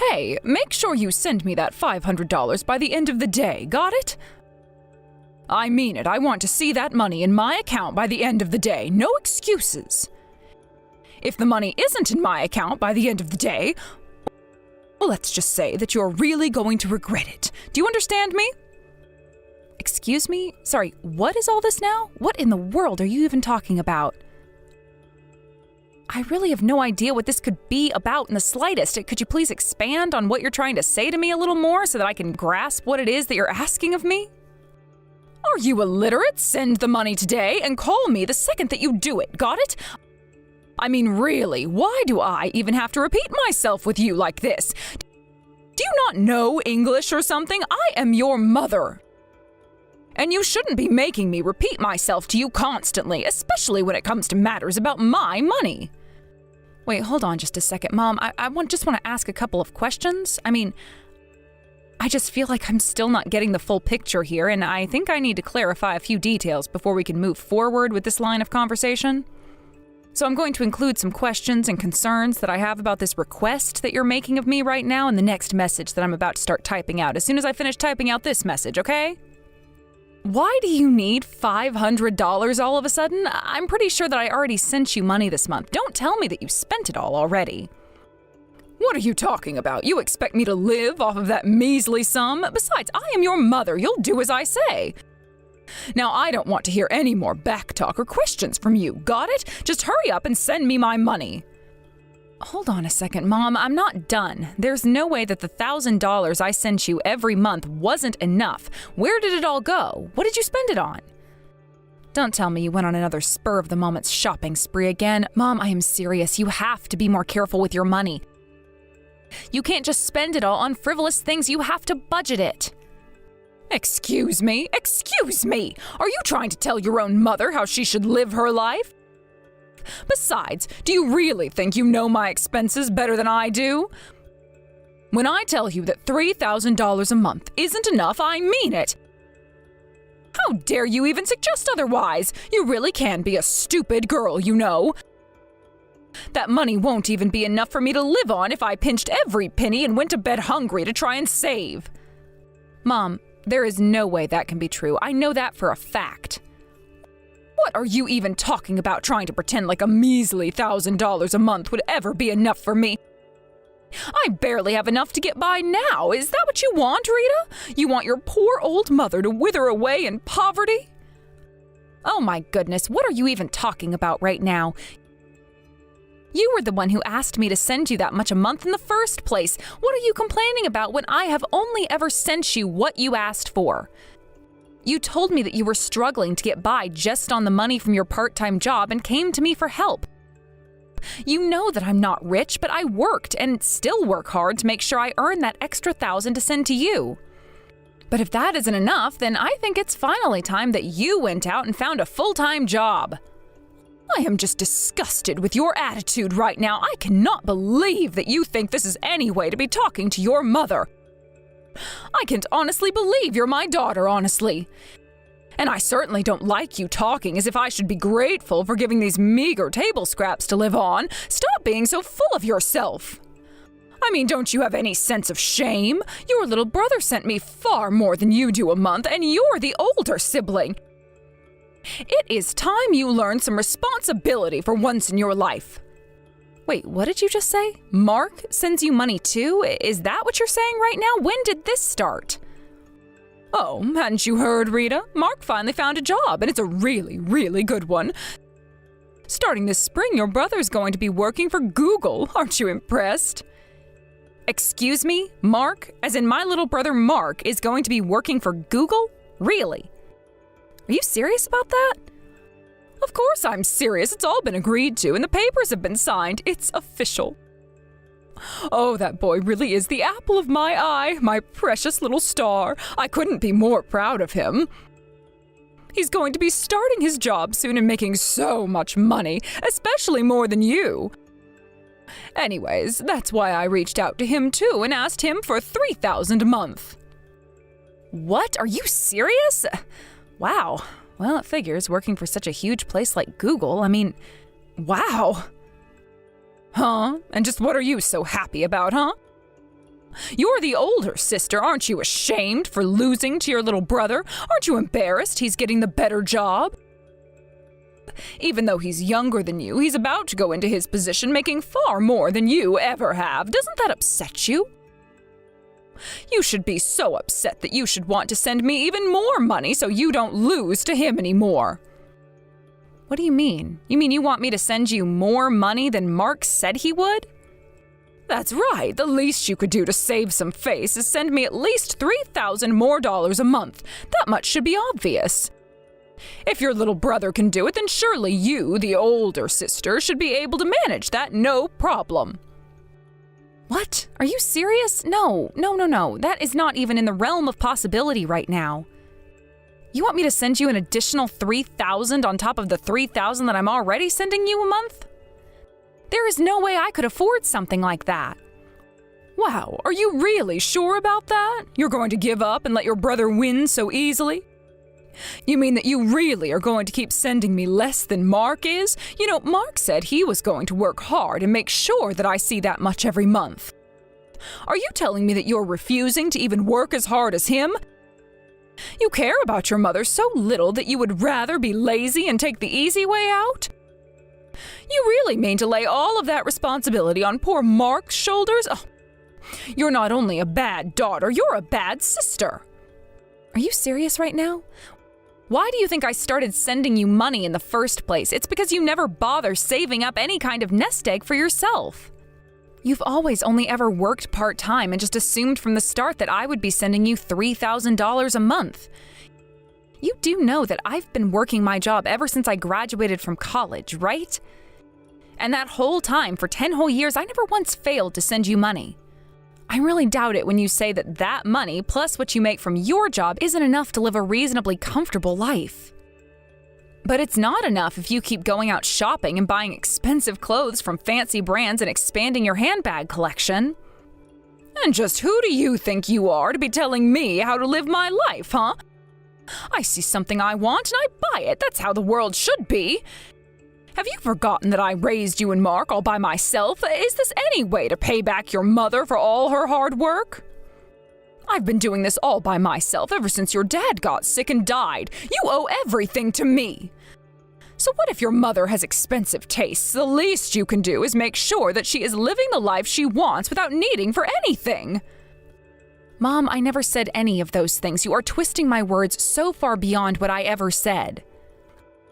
Hey, make sure you send me that $500 by the end of the day, got it? I mean it, I want to see that money in my account by the end of the day, no excuses. If the money isn't in my account by the end of the day, well, let's just say that you're really going to regret it. Do you understand me? Excuse me? Sorry, what is all this now? What in the world are you even talking about? I really have no idea what this could be about in the slightest. Could you please expand on what you're trying to say to me a little more so that I can grasp what it is that you're asking of me? Are you illiterate? Send the money today and call me the second that you do it, got it? I mean, really, why do I even have to repeat myself with you like this? Do you not know English or something? I am your mother. And you shouldn't be making me repeat myself to you constantly, especially when it comes to matters about my money. Wait, hold on just a second, Mom. I just want to ask a couple of questions. I mean, I just feel like I'm still not getting the full picture here, and I think I need to clarify a few details before we can move forward with this line of conversation. So I'm going to include some questions and concerns that I have about this request that you're making of me right now in the next message that I'm about to start typing out as soon as I finish typing out this message, okay? Why do you need $500 all of a sudden? I'm pretty sure that I already sent you money this month. Don't tell me that you spent it all already. What are you talking about? You expect me to live off of that measly sum? Besides, I am your mother. You'll do as I say. Now, I don't want to hear any more backtalk or questions from you. Got it? Just hurry up and send me my money. Hold on a second, Mom. I'm not done. There's no way that the $1,000 I sent you every month wasn't enough. Where did it all go? What did you spend it on? Don't tell me you went on another spur-of-the-moment shopping spree again. Mom, I am serious. You have to be more careful with your money. You can't just spend it all on frivolous things. You have to budget it. Excuse me? Excuse me! Are you trying to tell your own mother how she should live her life? Besides, do you really think you know my expenses better than I do? When I tell you that $3,000 a month isn't enough, I mean it. How dare you even suggest otherwise? You really can be a stupid girl, you know. That money won't even be enough for me to live on if I pinched every penny and went to bed hungry to try and save. Mom, there is no way that can be true. I know that for a fact. What are you even talking about, trying to pretend like a measly $1,000 a month would ever be enough for me? I barely have enough to get by now. Is that what you want, Rita? You want your poor old mother to wither away in poverty? Oh my goodness, what are you even talking about right now? You were the one who asked me to send you that much a month in the first place. What are you complaining about when I have only ever sent you what you asked for? You told me that you were struggling to get by just on the money from your part-time job and came to me for help. You know that I'm not rich, but I worked and still work hard to make sure I earn that extra $1,000 to send to you. But if that isn't enough, then I think it's finally time that you went out and found a full-time job. I am just disgusted with your attitude right now. I cannot believe that you think this is any way to be talking to your mother. I can't honestly believe you're my daughter, honestly. And I certainly don't like you talking as if I should be grateful for giving these meager table scraps to live on. Stop being so full of yourself. I mean, don't you have any sense of shame? Your little brother sent me far more than you do a month, and you're the older sibling. It is time you learned some responsibility for once in your life. Wait, what did you just say? Mark sends you money too? Is that what you're saying right now? When did this start? Oh, hadn't you heard, Rita? Mark finally found a job, and it's a really, really good one. Starting this spring, your brother's going to be working for Google. Aren't you impressed? Excuse me? Mark, as in my little brother Mark, is going to be working for Google? Really? Are you serious about that? Of course I'm serious. It's all been agreed to, and the papers have been signed. It's official. Oh, that boy really is the apple of my eye, my precious little star. I couldn't be more proud of him. He's going to be starting his job soon and making so much money, especially more than you. Anyways, that's why I reached out to him too and asked him for $3,000 a month. What? Are you serious? Wow. Well, it figures, working for such a huge place like Google. I mean, wow. Huh? And just what are you so happy about, huh? You're the older sister. Aren't you ashamed for losing to your little brother? Aren't you embarrassed he's getting the better job? Even though he's younger than you, he's about to go into his position making far more than you ever have. Doesn't that upset you? You should be so upset that you should want to send me even more money so you don't lose to him anymore. What do you mean? You mean you want me to send you more money than Mark said he would? That's right. The least you could do to save some face is send me at least $3,000 more a month. That much should be obvious. If your little brother can do it, then surely you, the older sister, should be able to manage that no problem. What? Are you serious? No. That is not even in the realm of possibility right now. You want me to send you an additional $3,000 on top of the $3,000 that I'm already sending you a month? There is no way I could afford something like that. Wow, are you really sure about that? You're going to give up and let your brother win so easily? You mean that you really are going to keep sending me less than Mark is? You know, Mark said he was going to work hard and make sure that I see that much every month. Are you telling me that you're refusing to even work as hard as him? You care about your mother so little that you would rather be lazy and take the easy way out? You really mean to lay all of that responsibility on poor Mark's shoulders? Oh, you're not only a bad daughter, you're a bad sister. Are you serious right now? Why do you think I started sending you money in the first place? It's because you never bother saving up any kind of nest egg for yourself. You've always only ever worked part-time and just assumed from the start that I would be sending you $3,000 a month. You do know that I've been working my job ever since I graduated from college, right? And that whole time, for 10 whole years, I never once failed to send you money. I really doubt it when you say that that money, plus what you make from your job, isn't enough to live a reasonably comfortable life. But it's not enough if you keep going out shopping and buying expensive clothes from fancy brands and expanding your handbag collection. And just who do you think you are to be telling me how to live my life, huh? I see something I want and I buy it. That's how the world should be. Have you forgotten that I raised you and Mark all by myself? Is this any way to pay back your mother for all her hard work? I've been doing this all by myself ever since your dad got sick and died. You owe everything to me. So what if your mother has expensive tastes? The least you can do is make sure that she is living the life she wants without needing for anything. Mom, I never said any of those things. You are twisting my words so far beyond what I ever said.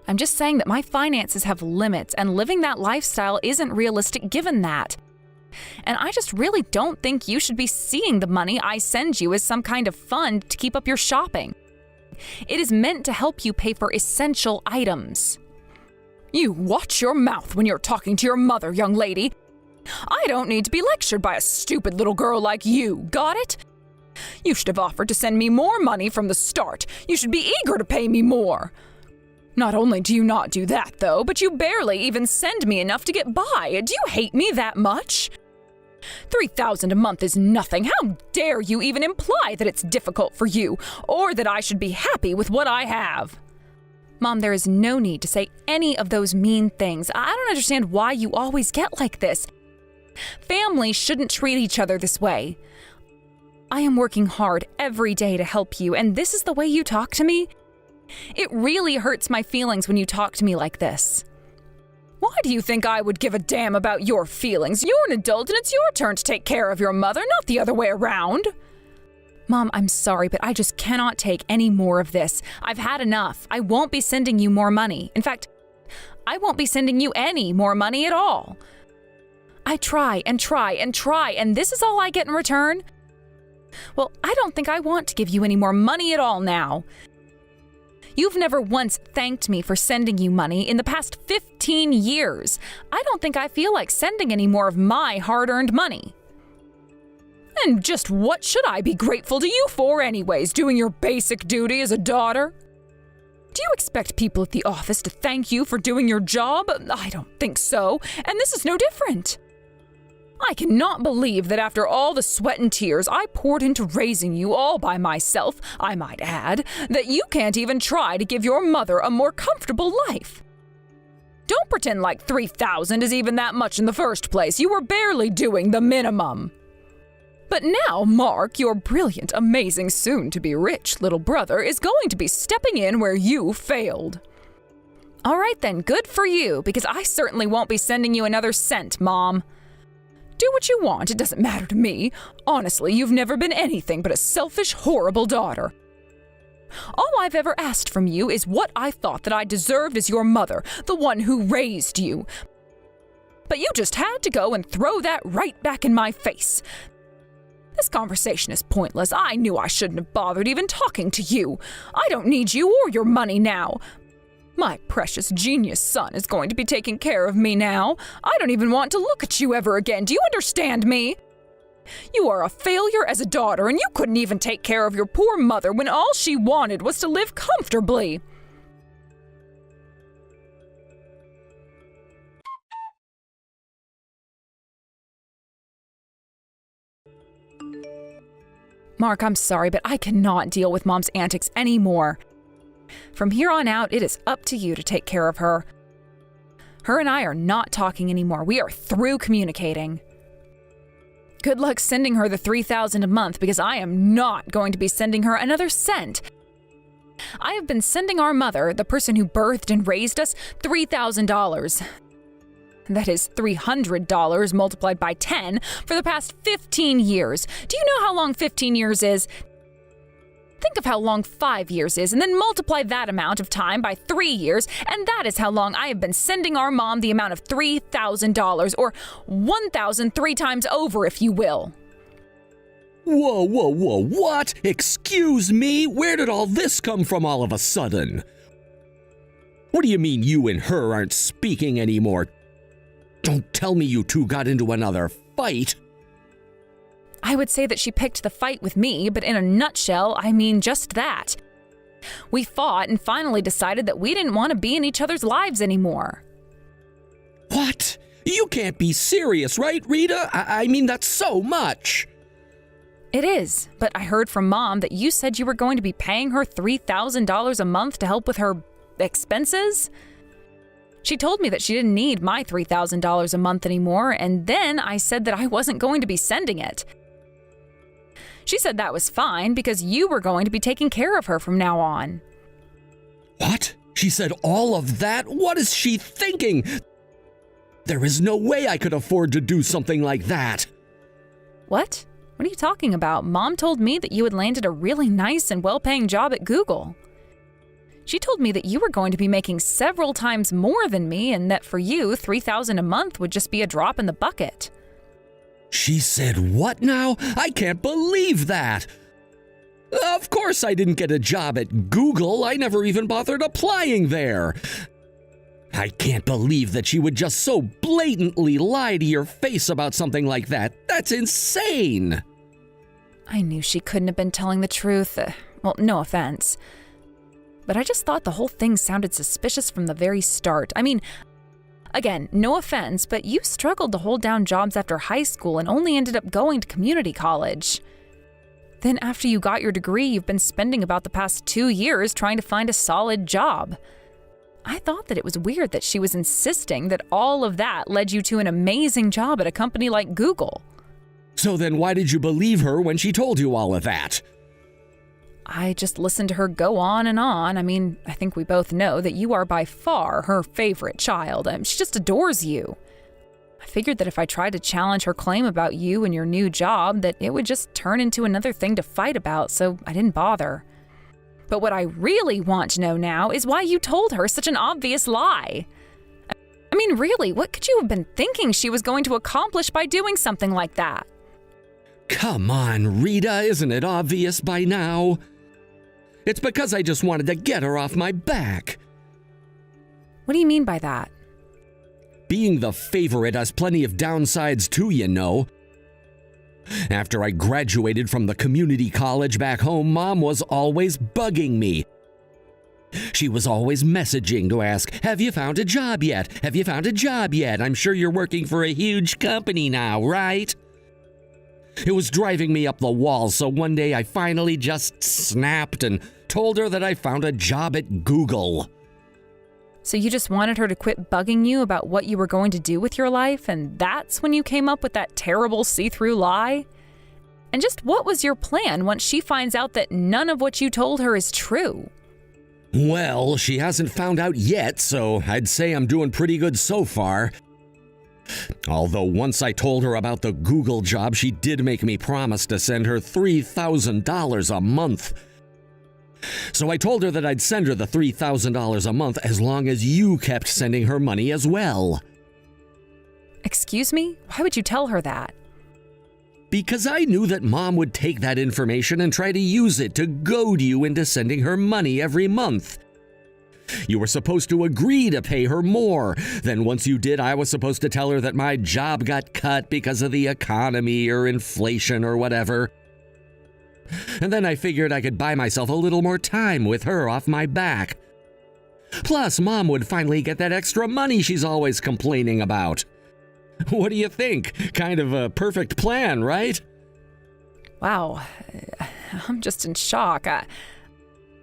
I'm just saying that my finances have limits, and living that lifestyle isn't realistic given that. And I just really don't think you should be seeing the money I send you as some kind of fund to keep up your shopping. It is meant to help you pay for essential items. You watch your mouth when you're talking to your mother, young lady. I don't need to be lectured by a stupid little girl like you, got it? You should have offered to send me more money from the start. You should be eager to pay me more. Not only do you not do that, though, but you barely even send me enough to get by. Do you hate me that much? $3,000 a month is nothing. How dare you even imply that it's difficult for you, or that I should be happy with what I have? Mom, there is no need to say any of those mean things. I don't understand why you always get like this. Families shouldn't treat each other this way. I am working hard every day to help you, and this is the way you talk to me? It really hurts my feelings when you talk to me like this. Why do you think I would give a damn about your feelings? You're an adult and it's your turn to take care of your mother, not the other way around. Mom, I'm sorry, but I just cannot take any more of this. I've had enough. I won't be sending you more money. In fact, I won't be sending you any more money at all. I try and try and try, and this is all I get in return? Well, I don't think I want to give you any more money at all now. You've never once thanked me for sending you money in the past 15 years. I don't think I feel like sending any more of my hard-earned money. And just what should I be grateful to you for anyways, doing your basic duty as a daughter? Do you expect people at the office to thank you for doing your job? I don't think so, and this is no different. I cannot believe that after all the sweat and tears I poured into raising you all by myself, I might add, that you can't even try to give your mother a more comfortable life. Don't pretend like $3,000 is even that much in the first place. You were barely doing the minimum. But now Mark, your brilliant, amazing, soon-to-be rich little brother, is going to be stepping in where you failed. All right then, good for you, because I certainly won't be sending you another cent, Mom. Do what you want, it doesn't matter to me. Honestly, you've never been anything but a selfish, horrible daughter. All I've ever asked from you is what I thought that I deserved as your mother, the one who raised you. But you just had to go and throw that right back in my face. This conversation is pointless. I knew I shouldn't have bothered even talking to you. I don't need you or your money now. My precious genius son is going to be taking care of me now. I don't even want to look at you ever again. Do you understand me? You are a failure as a daughter, and you couldn't even take care of your poor mother when all she wanted was to live comfortably. Mark, I'm sorry, but I cannot deal with Mom's antics anymore. From here on out, it is up to you to take care of her. Her and I are not talking anymore. We are through communicating. Good luck sending her the $3,000 a month, because I am not going to be sending her another cent. I have been sending our mother, the person who birthed and raised us, $3,000. That is $300 multiplied by 10 for the past 15 years. Do you know how long 15 years is? Think of how long 5 years is, and then multiply that amount of time by 3 years, and that is how long I have been sending our mom the amount of $3,000, or 1,000 3 times over, if you will. Whoa, what? Excuse me? Where did all this come from all of a sudden? What do you mean you and her aren't speaking anymore? Don't tell me you two got into another fight. I would say that she picked the fight with me, but in a nutshell, I mean just that. We fought and finally decided that we didn't want to be in each other's lives anymore. What? You can't be serious, right, Rita? I mean, that's so much. It is, but I heard from Mom that you said you were going to be paying her $3,000 a month to help with her expenses. She told me that she didn't need my $3,000 a month anymore, and then I said that I wasn't going to be sending it. She said that was fine because you were going to be taking care of her from now on. What? She said all of that? What is she thinking? There is no way I could afford to do something like that. What? What are you talking about? Mom told me that you had landed a really nice and well-paying job at Google. She told me that you were going to be making several times more than me, and that for you, $3,000 a month would just be a drop in the bucket. She said what now? I can't believe that. Of course I didn't get a job at Google. I never even bothered applying there. I can't believe that she would just so blatantly lie to your face about something like that. That's insane. I knew she couldn't have been telling the truth. Well, no offense. But I just thought the whole thing sounded suspicious from the very start. I mean, again, no offense, but you struggled to hold down jobs after high school and only ended up going to community college. Then after you got your degree, you've been spending about the past 2 years trying to find a solid job. I thought that it was weird that she was insisting that all of that led you to an amazing job at a company like Google. So then why did you believe her when she told you all of that? I just listened to her go on and on. I mean, I think we both know that you are by far her favorite child. She just adores you. I figured that if I tried to challenge her claim about you and your new job, that it would just turn into another thing to fight about, so I didn't bother. But what I really want to know now is why you told her such an obvious lie. I mean, really, what could you have been thinking she was going to accomplish by doing something like that? Come on, Rita, isn't it obvious by now? It's because I just wanted to get her off my back. What do you mean by that? Being the favorite has plenty of downsides too, you know. After I graduated from the community college back home, Mom was always bugging me. She was always messaging to ask, "Have you found a job yet? Have you found a job yet? I'm sure you're working for a huge company now, right?" It was driving me up the wall, so one day I finally just snapped and told her that I found a job at Google. So you just wanted her to quit bugging you about what you were going to do with your life, and that's when you came up with that terrible see-through lie? And just what was your plan once she finds out that none of what you told her is true? Well, she hasn't found out yet, so I'd say I'm doing pretty good so far. Although once I told her about the Google job, she did make me promise to send her $3,000 a month. So I told her that I'd send her the $3,000 a month as long as you kept sending her money as well. Excuse me? Why would you tell her that? Because I knew that Mom would take that information and try to use it to goad you into sending her money every month. You were supposed to agree to pay her more. Then once you did, I was supposed to tell her that my job got cut because of the economy or inflation or whatever. And then I figured I could buy myself a little more time with her off my back. Plus, Mom would finally get that extra money she's always complaining about. What do you think? Kind of a perfect plan, right? Wow, I'm just in shock. I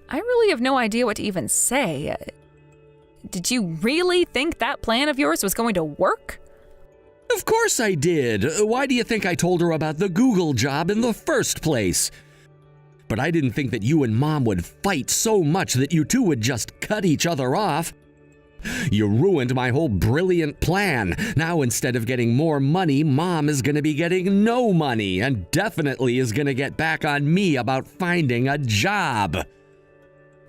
really have no idea what to even say. Did you really think that plan of yours was going to work? Of course I did. Why do you think I told her about the Google job in the first place? But I didn't think that you and Mom would fight so much that you two would just cut each other off. You ruined my whole brilliant plan. Now instead of getting more money, Mom is going to be getting no money and definitely is going to get back on me about finding a job.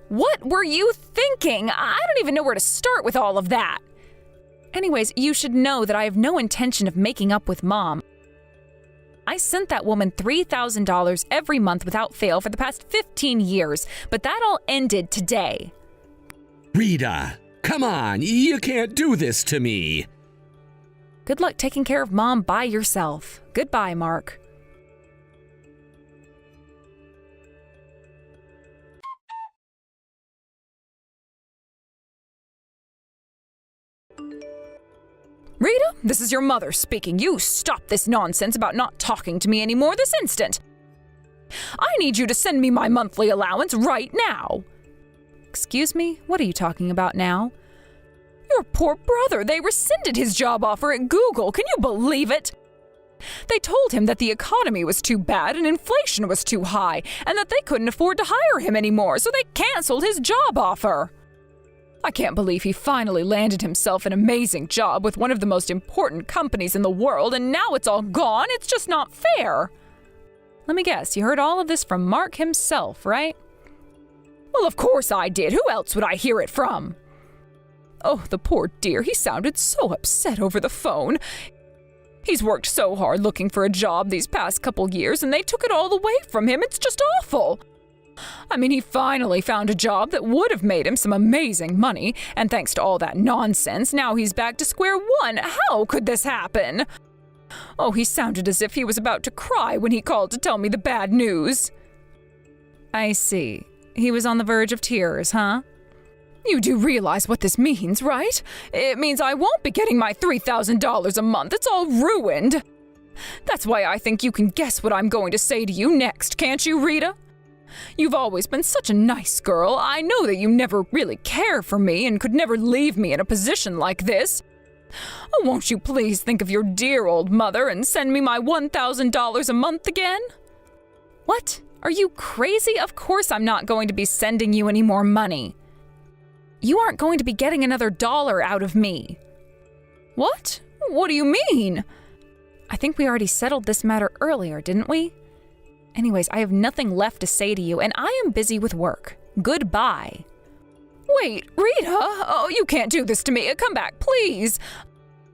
What were you thinking? I don't even know where to start with all of that. Anyways, you should know that I have no intention of making up with Mom. I sent that woman $3,000 every month without fail for the past 15 years, but that all ended today. Rita, come on, you can't do this to me. Good luck taking care of Mom by yourself. Goodbye, Mark. Rita, this is your mother speaking. You stop this nonsense about not talking to me anymore this instant. I need you to send me my monthly allowance right now. Excuse me? What are you talking about now? Your poor brother. They rescinded his job offer at Google. Can you believe it? They told him that the economy was too bad and inflation was too high, and that they couldn't afford to hire him anymore, so they canceled his job offer. I can't believe he finally landed himself an amazing job with one of the most important companies in the world, and now it's all gone. It's just not fair. Let me guess, you heard all of this from Mark himself, right? Well, of course I did. Who else would I hear it from? Oh, the poor dear. He sounded so upset over the phone. He's worked so hard looking for a job these past couple years, and they took it all away from him. It's just awful. I mean, he finally found a job that would have made him some amazing money, and thanks to all that nonsense, now he's back to square one. How could this happen? Oh, he sounded as if he was about to cry when he called to tell me the bad news. I see. He was on the verge of tears, huh? You do realize what this means, right? It means I won't be getting my $3,000 a month. It's all ruined. That's why I think you can guess what I'm going to say to you next, can't you, Rita? You've always been such a nice girl. I know that you never really care for me and could never leave me in a position like this. Oh, won't you please think of your dear old mother and send me my $1,000 a month again? What? Are you crazy? Of course I'm not going to be sending you any more money. You aren't going to be getting another dollar out of me. What? What do you mean? I think we already settled this matter earlier, didn't we? Anyways, I have nothing left to say to you, and I am busy with work. Goodbye. Wait, Rita! Oh, you can't do this to me. Come back, please.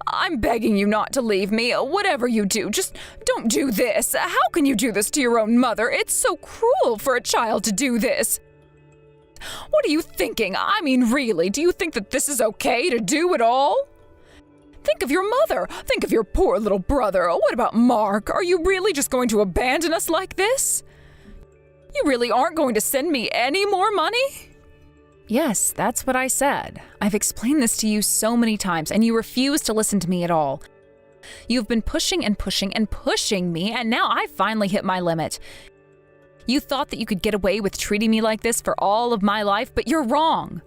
I'm begging you not to leave me. Whatever you do, just don't do this. How can you do this to your own mother? It's so cruel for a child to do this. What are you thinking? I mean, really, do you think that this is okay to do at all? Think of your mother. Think of your poor little brother. What about Mark? Are you really just going to abandon us like this? You really aren't going to send me any more money? Yes, that's what I said. I've explained this to you so many times, and you refuse to listen to me at all. You've been pushing and pushing and pushing me, and now I've finally hit my limit. You thought that you could get away with treating me like this for all of my life, but you're wrong.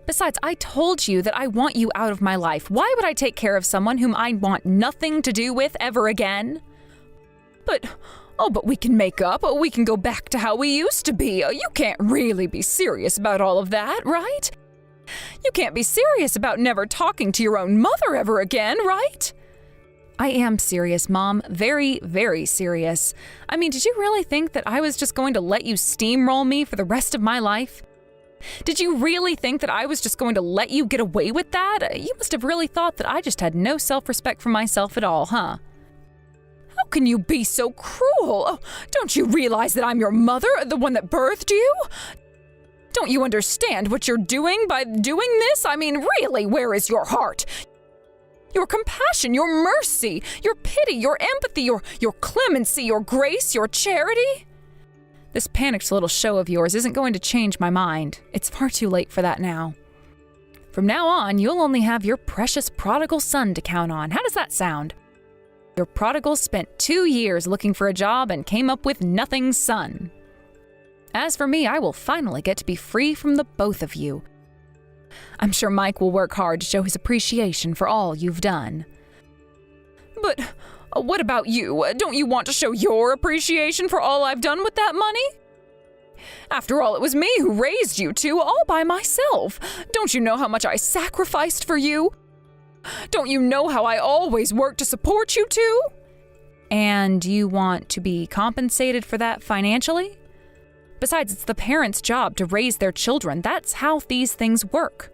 Besides, I told you that I want you out of my life. Why would I take care of someone whom I want nothing to do with ever again? But Oh, but we can make up. We can go back to how we used to be. You can't really be serious about all of that, right? You can't be serious about never talking to your own mother ever again, right? I am serious, Mom. Very, very serious. I mean, did you really think that I was just going to let you steamroll me for the rest of my life? Did you really think that I was just going to let you get away with that? You must have really thought that I just had no self-respect for myself at all, huh? How can you be so cruel? Oh, don't you realize that I'm your mother, the one that birthed you? Don't you understand what you're doing by doing this? I mean, really, where is your heart? Your compassion, your mercy, your pity, your empathy, your clemency, your grace, your charity? This panicked little show of yours isn't going to change my mind. It's far too late for that now. From now on, you'll only have your precious prodigal son to count on. How does that sound? Your prodigal spent 2 years looking for a job and came up with nothing, son. As for me, I will finally get to be free from the both of you. I'm sure Mike will work hard to show his appreciation for all you've done. But what about you? Don't you want to show your appreciation for all I've done with that money? After all, it was me who raised you two all by myself. Don't you know how much I sacrificed for you? Don't you know how I always worked to support you two? And you want to be compensated for that financially? Besides, it's the parents' job to raise their children. That's how these things work.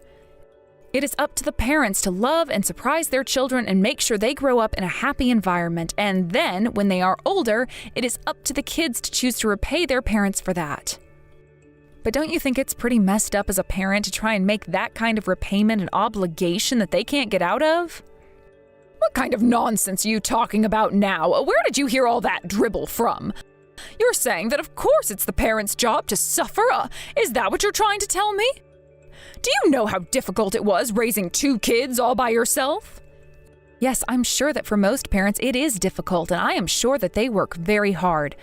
It is up to the parents to love and surprise their children and make sure they grow up in a happy environment. And then, when they are older, it is up to the kids to choose to repay their parents for that. But don't you think it's pretty messed up as a parent to try and make that kind of repayment an obligation that they can't get out of? What kind of nonsense are you talking about now? Where did you hear all that dribble from? You're saying that of course it's the parents' job to suffer? Is that what you're trying to tell me? Do you know how difficult it was raising 2 kids all by yourself? Yes, I'm sure that for most parents it is difficult, and I am sure that they work very hard.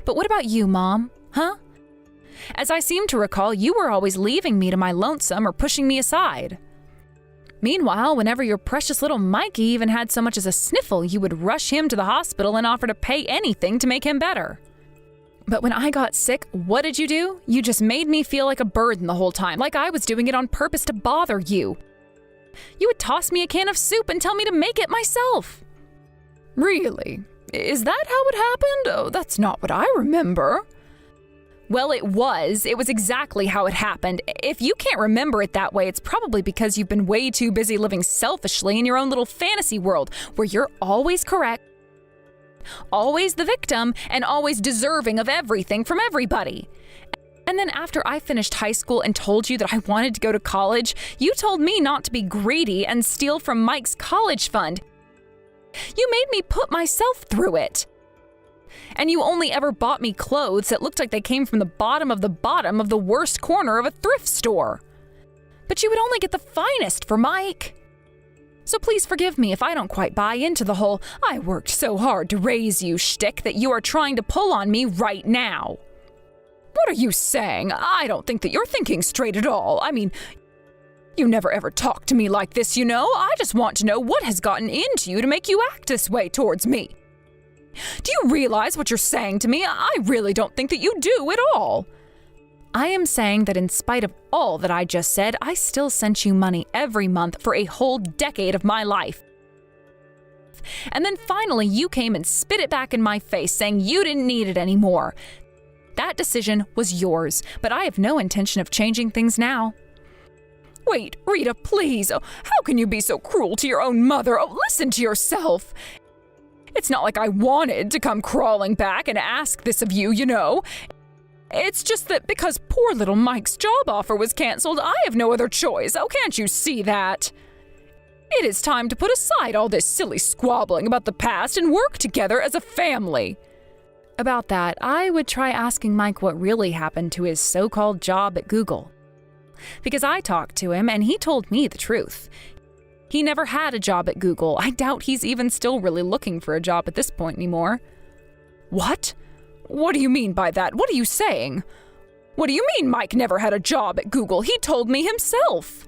But what about you, Mom? Huh? As I seem to recall, you were always leaving me to my lonesome or pushing me aside. Meanwhile, whenever your precious little Mikey even had so much as a sniffle, you would rush him to the hospital and offer to pay anything to make him better. But when I got sick, what did you do? You just made me feel like a burden the whole time, like I was doing it on purpose to bother you. You would toss me a can of soup and tell me to make it myself. Really? Is that how it happened? Oh, that's not what I remember. Well, it was. It was exactly how it happened. If you can't remember it that way, it's probably because you've been way too busy living selfishly in your own little fantasy world where you're always correct, always the victim, and always deserving of everything from everybody. And then after I finished high school and told you that I wanted to go to college, you told me not to be greedy and steal from Mike's college fund. You made me put myself through it. And you only ever bought me clothes that looked like they came from the bottom of the worst corner of a thrift store. But you would only get the finest for Mike. So please forgive me if I don't quite buy into the whole "I worked so hard to raise you" shtick that you are trying to pull on me right now. What are you saying? I don't think that you're thinking straight at all. I mean, you never ever talk to me like this, you know. I just want to know what has gotten into you to make you act this way towards me. Do you realize what you're saying to me? I really don't think that you do at all. I am saying that in spite of all that I just said, I still sent you money every month for a whole decade of my life. And then finally you came and spit it back in my face saying you didn't need it anymore. That decision was yours, but I have no intention of changing things now. Wait, Rita, please. Oh, how can you be so cruel to your own mother? Oh, listen to yourself. It's not like I wanted to come crawling back and ask this of you, you know. It's just that because poor little Mike's job offer was canceled, I have no other choice. Oh, can't you see that? It is time to put aside all this silly squabbling about the past and work together as a family. About that, I would try asking Mike what really happened to his so-called job at Google. Because I talked to him and he told me the truth. He never had a job at Google. I doubt he's even still really looking for a job at this point anymore. What? What do you mean by that? What are you saying? What do you mean Mike never had a job at Google? He told me himself.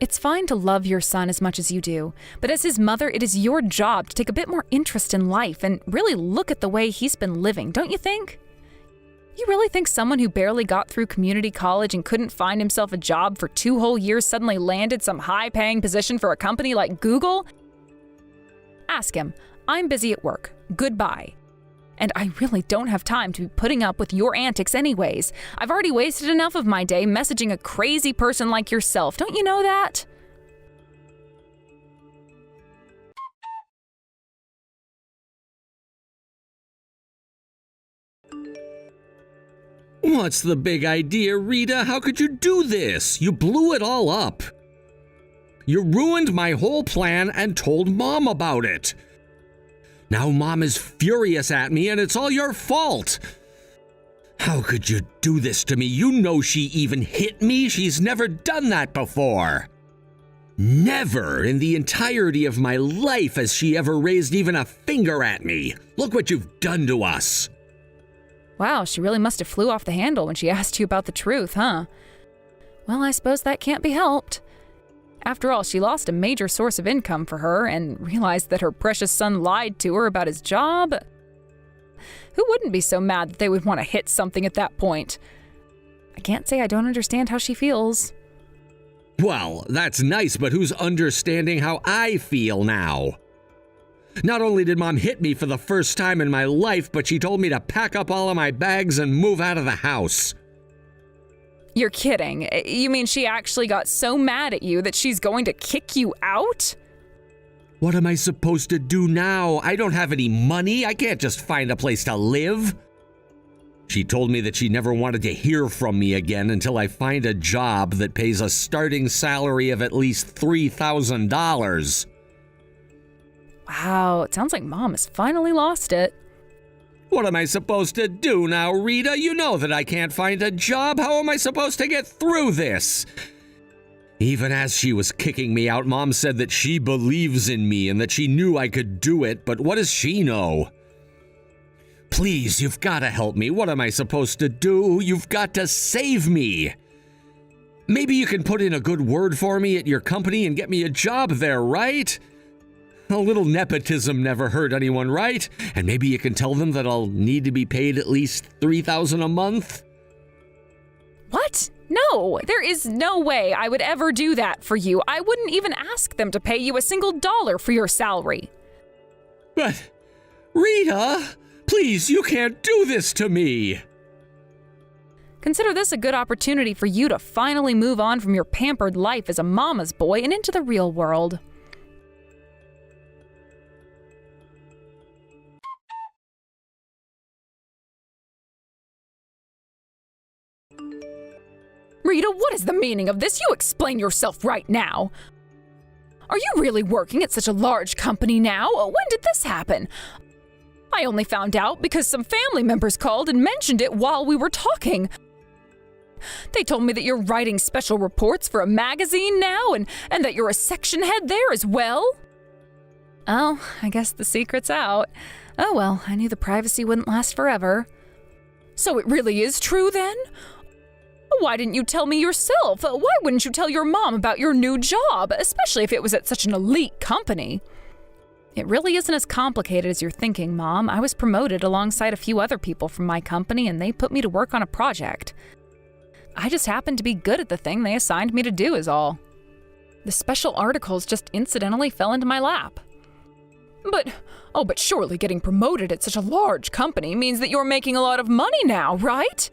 It's fine to love your son as much as you do, but as his mother, it is your job to take a bit more interest in life and really look at the way he's been living, don't you think? You really think someone who barely got through community college and couldn't find himself a job for 2 whole years suddenly landed some high-paying position for a company like Google? Ask him. I'm busy at work. Goodbye. And I really don't have time to be putting up with your antics anyways. I've already wasted enough of my day messaging a crazy person like yourself. Don't you know that? What's the big idea, Rita? How could you do this? You blew it all up. You ruined my whole plan and told Mom about it. Now Mom is furious at me and it's all your fault. How could you do this to me? You know she even hit me. She's never done that before. Never in the entirety of my life has she ever raised even a finger at me. Look what you've done to us. Wow, she really must have flew off the handle when she asked you about the truth, huh? Well, I suppose that can't be helped. After all, she lost a major source of income for her and realized that her precious son lied to her about his job. Who wouldn't be so mad that they would want to hit something at that point? I can't say I don't understand how she feels. Well, that's nice, but who's understanding how I feel now? Not only did Mom hit me for the first time in my life, but she told me to pack up all of my bags and move out of the house. You're kidding. You mean she actually got so mad at you that she's going to kick you out? What am I supposed to do now? I don't have any money. I can't just find a place to live. She told me that she never wanted to hear from me again until I find a job that pays a starting salary of at least $3,000. Wow, it sounds like Mom has finally lost it. What am I supposed to do now, Rita? You know that I can't find a job. How am I supposed to get through this? Even as she was kicking me out, Mom said that she believes in me and that she knew I could do it, but what does she know? Please, you've got to help me. What am I supposed to do? You've got to save me. Maybe you can put in a good word for me at your company and get me a job there, right? A little nepotism never hurt anyone, right? And maybe you can tell them that I'll need to be paid at least $3,000 a month? What? No, there is no way I would ever do that for you. I wouldn't even ask them to pay you a single dollar for your salary. But, Rita, please, you can't do this to me. Consider this a good opportunity for you to finally move on from your pampered life as a mama's boy and into the real world. Rita, what is the meaning of this? You explain yourself right now. Are you really working at such a large company now? When did this happen? I only found out because some family members called and mentioned it while we were talking. They told me that you're writing special reports for a magazine now and that you're a section head there as well. Oh, I guess the secret's out. Oh well, I knew the privacy wouldn't last forever. So it really is true then? Why didn't you tell me yourself? Why wouldn't you tell your mom about your new job, especially if it was at such an elite company? It really isn't as complicated as you're thinking, Mom. I was promoted alongside a few other people from my company, and they put me to work on a project. I just happened to be good at the thing they assigned me to do is all. The special articles just incidentally fell into my lap. But surely getting promoted at such a large company means that you're making a lot of money now, right?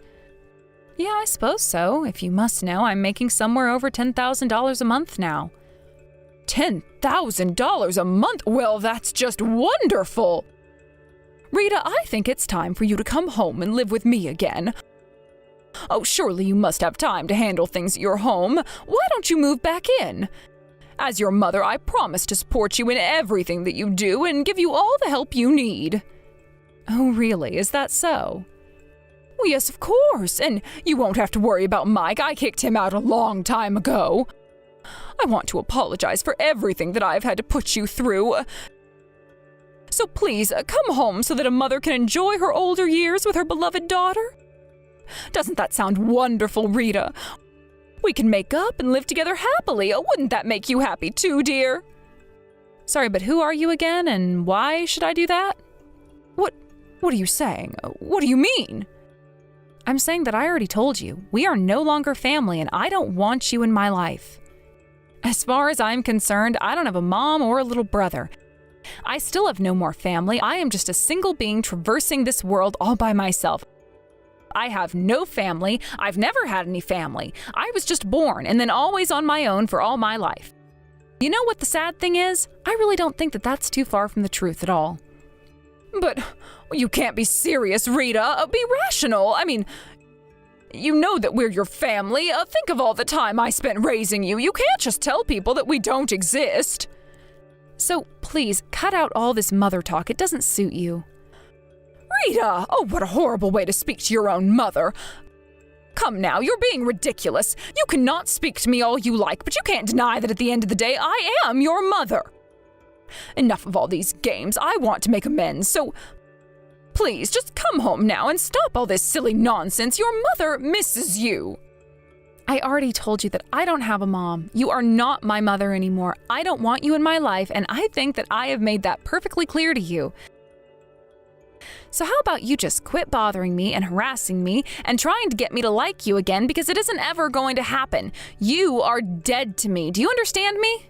Yeah, I suppose so. If you must know, I'm making somewhere over $10,000 a month now. $10,000 a month? Well, that's just wonderful! Rita, I think it's time for you to come home and live with me again. Oh, surely you must have time to handle things at your home. Why don't you move back in? As your mother, I promise to support you in everything that you do and give you all the help you need. Oh, really? Is that so? Well, yes, of course. And you won't have to worry about Mike. I kicked him out a long time ago. I want to apologize for everything that I've had to put you through. So please, come home so that a mother can enjoy her older years with her beloved daughter. Doesn't that sound wonderful, Rita? We can make up and live together happily. Oh, wouldn't that make you happy too, dear? Sorry, but who are you again, and why should I do that? What are you saying? What do you mean? I'm saying that I already told you. We are no longer family, and I don't want you in my life. As far as I'm concerned, I don't have a mom or a little brother. I still have no more family. I am just a single being traversing this world all by myself. I have no family. I've never had any family. I was just born and then always on my own for all my life. You know what the sad thing is? I really don't think that that's too far from the truth at all. But you can't be serious, Rita. Be rational. I mean, you know that we're your family. Think of all the time I spent raising you. You can't just tell people that we don't exist. So please, cut out all this mother talk. It doesn't suit you. Rita! Oh, what a horrible way to speak to your own mother. Come now, you're being ridiculous. You cannot speak to me all you like, but you can't deny that at the end of the day, I am your mother. Enough of all these games. I want to make amends, so please, just come home now and stop all this silly nonsense. Your mother misses you. I already told you that I don't have a mom. You are not my mother anymore. I don't want you in my life, and I think that I have made that perfectly clear to you. So how about you just quit bothering me and harassing me and trying to get me to like you again, because it isn't ever going to happen. You are dead to me. Do you understand me?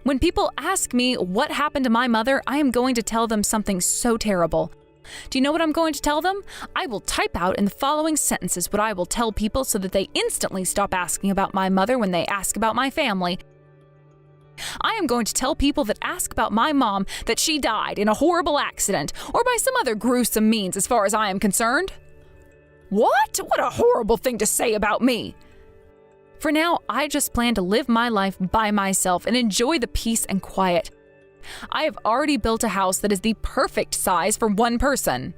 When people ask me what happened to my mother, I am going to tell them something so terrible. Do you know what I'm going to tell them? I will type out in the following sentences what I will tell people so that they instantly stop asking about my mother when they ask about my family. I am going to tell people that ask about my mom that she died in a horrible accident or by some other gruesome means as far as I am concerned. What? What a horrible thing to say about me. For now, I just plan to live my life by myself and enjoy the peace and quiet. I have already built a house that is the perfect size for one person.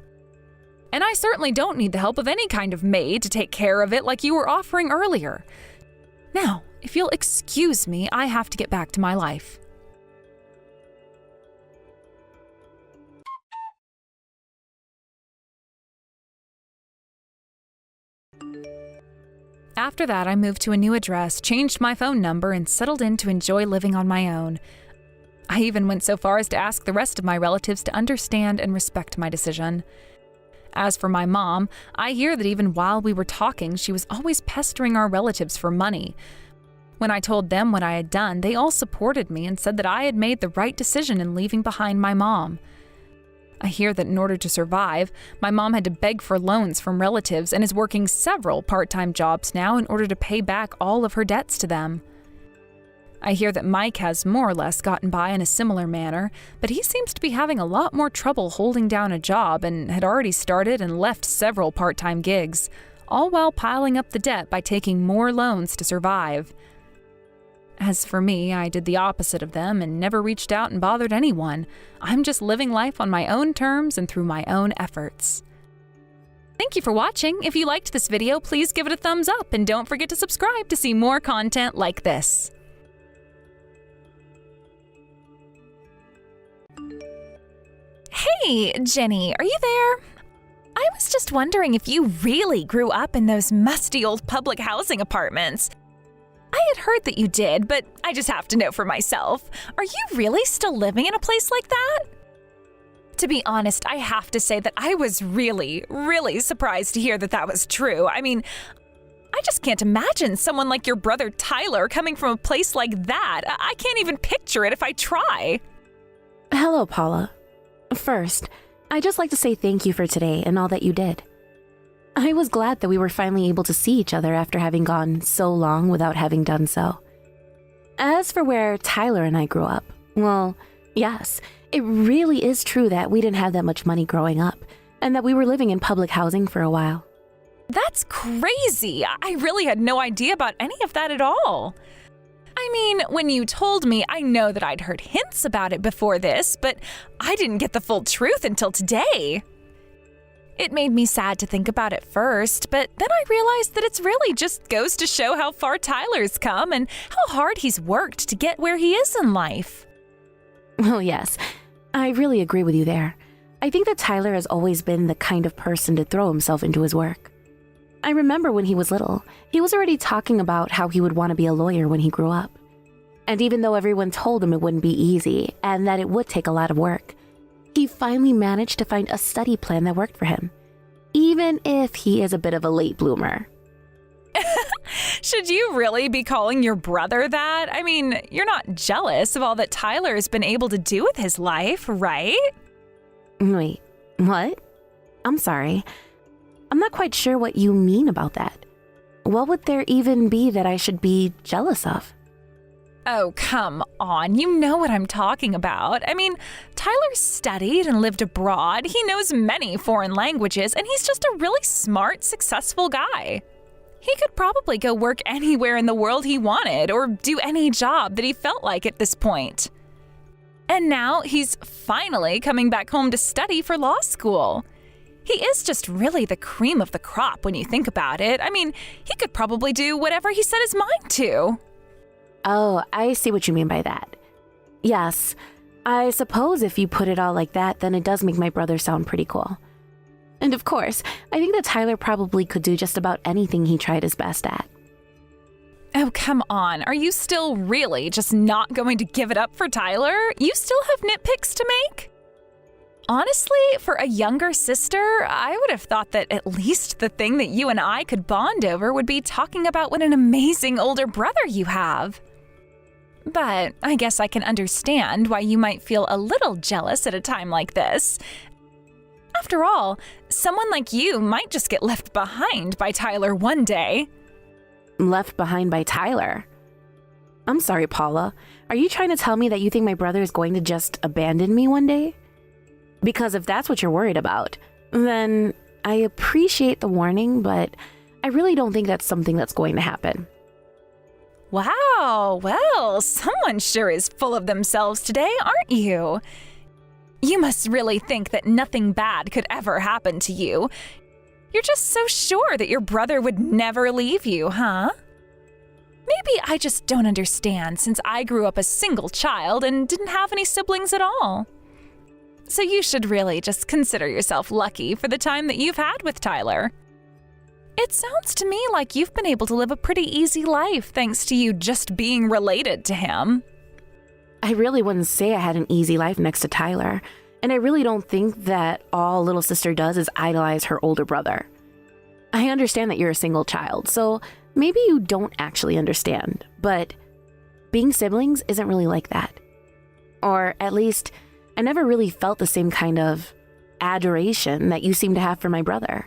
And I certainly don't need the help of any kind of maid to take care of it like you were offering earlier. Now, if you'll excuse me, I have to get back to my life. After that, I moved to a new address, changed my phone number, and settled in to enjoy living on my own. I even went so far as to ask the rest of my relatives to understand and respect my decision. As for my mom, I hear that even while we were talking, she was always pestering our relatives for money. When I told them what I had done, they all supported me and said that I had made the right decision in leaving behind my mom. I hear that in order to survive, my mom had to beg for loans from relatives and is working several part-time jobs now in order to pay back all of her debts to them. I hear that Mike has more or less gotten by in a similar manner, but he seems to be having a lot more trouble holding down a job and had already started and left several part-time gigs, all while piling up the debt by taking more loans to survive. As for me, I did the opposite of them and never reached out and bothered anyone. I'm just living life on my own terms and through my own efforts. Thank you for watching. If you liked this video, please give it a thumbs up and don't forget to subscribe to see more content like this. Hey, Jenny, are you there? I was just wondering if you really grew up in those musty old public housing apartments. I had heard that you did, but I just have to know for myself. Are you really still living in a place like that? To be honest, I have to say that I was really, really surprised to hear that that was true. I mean, I just can't imagine someone like your brother Tyler coming from a place like that. I can't even picture it if I try. Hello, Paula. First, I'd just like to say thank you for today and all that you did. I was glad that we were finally able to see each other after having gone so long without having done so. As for where Tyler and I grew up, well, yes, it really is true that we didn't have that much money growing up, and that we were living in public housing for a while. That's crazy. I really had no idea about any of that at all. I mean, when you told me, I know that I'd heard hints about it before this, but I didn't get the full truth until today. It made me sad to think about it first, but then I realized that it's really just goes to show how far Tyler's come and how hard he's worked to get where he is in life. Well, yes, I really agree with you there. I think that Tyler has always been the kind of person to throw himself into his work. I remember when he was little, he was already talking about how he would want to be a lawyer when he grew up. And even though everyone told him it wouldn't be easy and that it would take a lot of work, he finally managed to find a study plan that worked for him, even if he is a bit of a late bloomer. Should you really be calling your brother that? I mean, you're not jealous of all that Tyler has been able to do with his life, right? Wait, what? I'm sorry. I'm not quite sure what you mean about that. What would there even be that I should be jealous of? Oh, come on. You know what I'm talking about. I mean, Tyler studied and lived abroad. He knows many foreign languages, and he's just a really smart, successful guy. He could probably go work anywhere in the world he wanted or do any job that he felt like at this point. And now he's finally coming back home to study for law school. He is just really the cream of the crop when you think about it. I mean, he could probably do whatever he set his mind to. Oh, I see what you mean by that. Yes, I suppose if you put it all like that, then it does make my brother sound pretty cool. And of course, I think that Tyler probably could do just about anything he tried his best at. Oh, come on. Are you still really just not going to give it up for Tyler? You still have nitpicks to make? Honestly, for a younger sister, I would have thought that at least the thing that you and I could bond over would be talking about what an amazing older brother you have. But I guess I can understand why you might feel a little jealous at a time like this. After all, someone like you might just get left behind by Tyler one day. Left behind by Tyler? I'm sorry, Paula. Are you trying to tell me that you think my brother is going to just abandon me one day? Because if that's what you're worried about, then I appreciate the warning, but I really don't think that's something that's going to happen. Wow, well, someone sure is full of themselves today, aren't you? You must really think that nothing bad could ever happen to you. You're just so sure that your brother would never leave you, huh? Maybe I just don't understand since I grew up a single child and didn't have any siblings at all. So you should really just consider yourself lucky for the time that you've had with Tyler. It sounds to me like you've been able to live a pretty easy life thanks to you just being related to him. I really wouldn't say I had an easy life next to Tyler, and I really don't think that all little sister does is idolize her older brother. I understand that you're a single child, so maybe you don't actually understand, but being siblings isn't really like that. Or at least, I never really felt the same kind of adoration that you seem to have for my brother.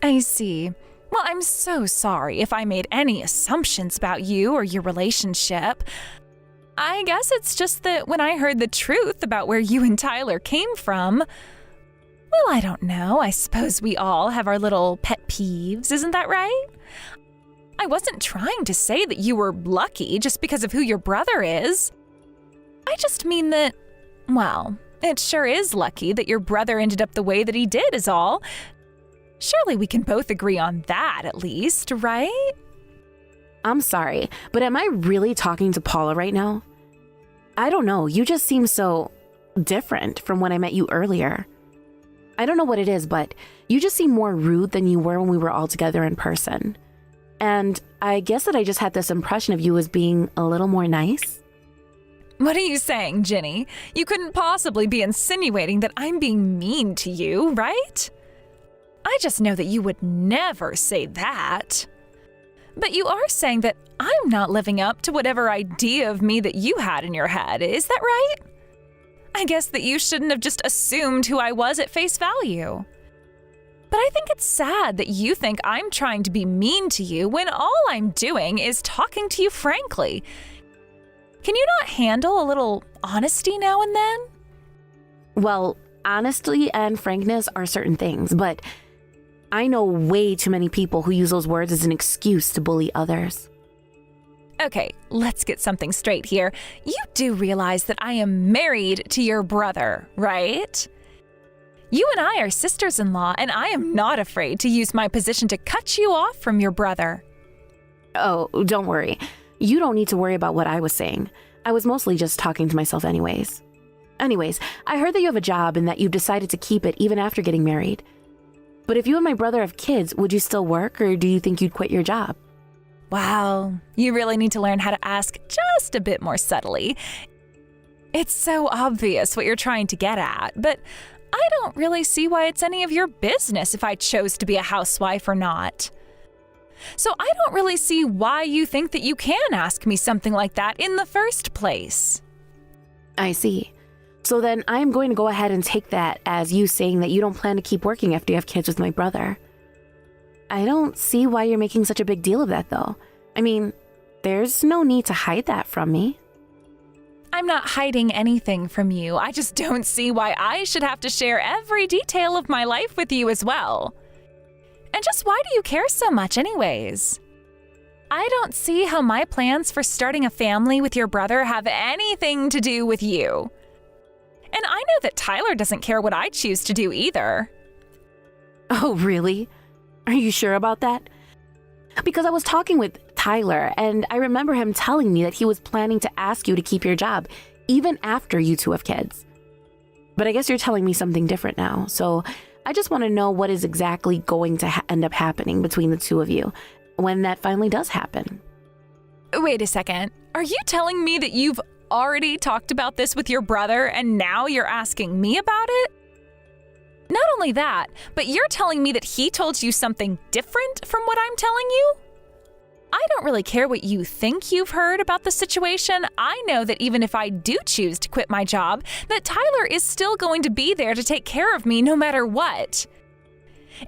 I see. Well, I'm so sorry if I made any assumptions about you or your relationship. I guess it's just that when I heard the truth about where you and Tyler came from, well, I don't know. I suppose we all have our little pet peeves, isn't that right? I wasn't trying to say that you were lucky just because of who your brother is. I just mean that, well, it sure is lucky that your brother ended up the way that he did is all. Surely we can both agree on that at least, right? I'm sorry, but am I really talking to Paula right now? I don't know, you just seem so different from when I met you earlier. I don't know what it is, but you just seem more rude than you were when we were all together in person. And I guess that I just had this impression of you as being a little more nice. What are you saying, Ginny? You couldn't possibly be insinuating that I'm being mean to you, right? I just know that you would never say that. But you are saying that I'm not living up to whatever idea of me that you had in your head, is that right? I guess that you shouldn't have just assumed who I was at face value. But I think it's sad that you think I'm trying to be mean to you when all I'm doing is talking to you frankly. Can you not handle a little honesty now and then? Well, honesty and frankness are certain things, but I know way too many people who use those words as an excuse to bully others. Okay, let's get something straight here. You do realize that I am married to your brother, right? You and I are sisters-in-law, and I am not afraid to use my position to cut you off from your brother. Oh, don't worry. You don't need to worry about what I was saying. I was mostly just talking to myself anyways. Anyways, I heard that you have a job and that you've decided to keep it even after getting married. But if you and my brother have kids, would you still work, or do you think you'd quit your job? Wow, you really need to learn how to ask just a bit more subtly. It's so obvious what you're trying to get at, but I don't really see why it's any of your business if I chose to be a housewife or not. So I don't really see why you think that you can ask me something like that in the first place. I see. So then I am going to go ahead and take that as you saying that you don't plan to keep working after you have kids with my brother. I don't see why you're making such a big deal of that, though. I mean, there's no need to hide that from me. I'm not hiding anything from you. I just don't see why I should have to share every detail of my life with you as well. And just why do you care so much anyways? I don't see how my plans for starting a family with your brother have anything to do with you. And I know that Tyler doesn't care what I choose to do either. Oh, really? Are you sure about that? Because I was talking with Tyler, and I remember him telling me that he was planning to ask you to keep your job, even after you two have kids. But I guess you're telling me something different now, so I just want to know what is exactly going to end up happening between the two of you when that finally does happen. Wait a second. Are you telling me that you've already talked about this with your brother and now you're asking me about it? Not only that, but you're telling me that he told you something different from what I'm telling you? I don't really care what you think you've heard about the situation. I know that even if I do choose to quit my job, that Tyler is still going to be there to take care of me no matter what.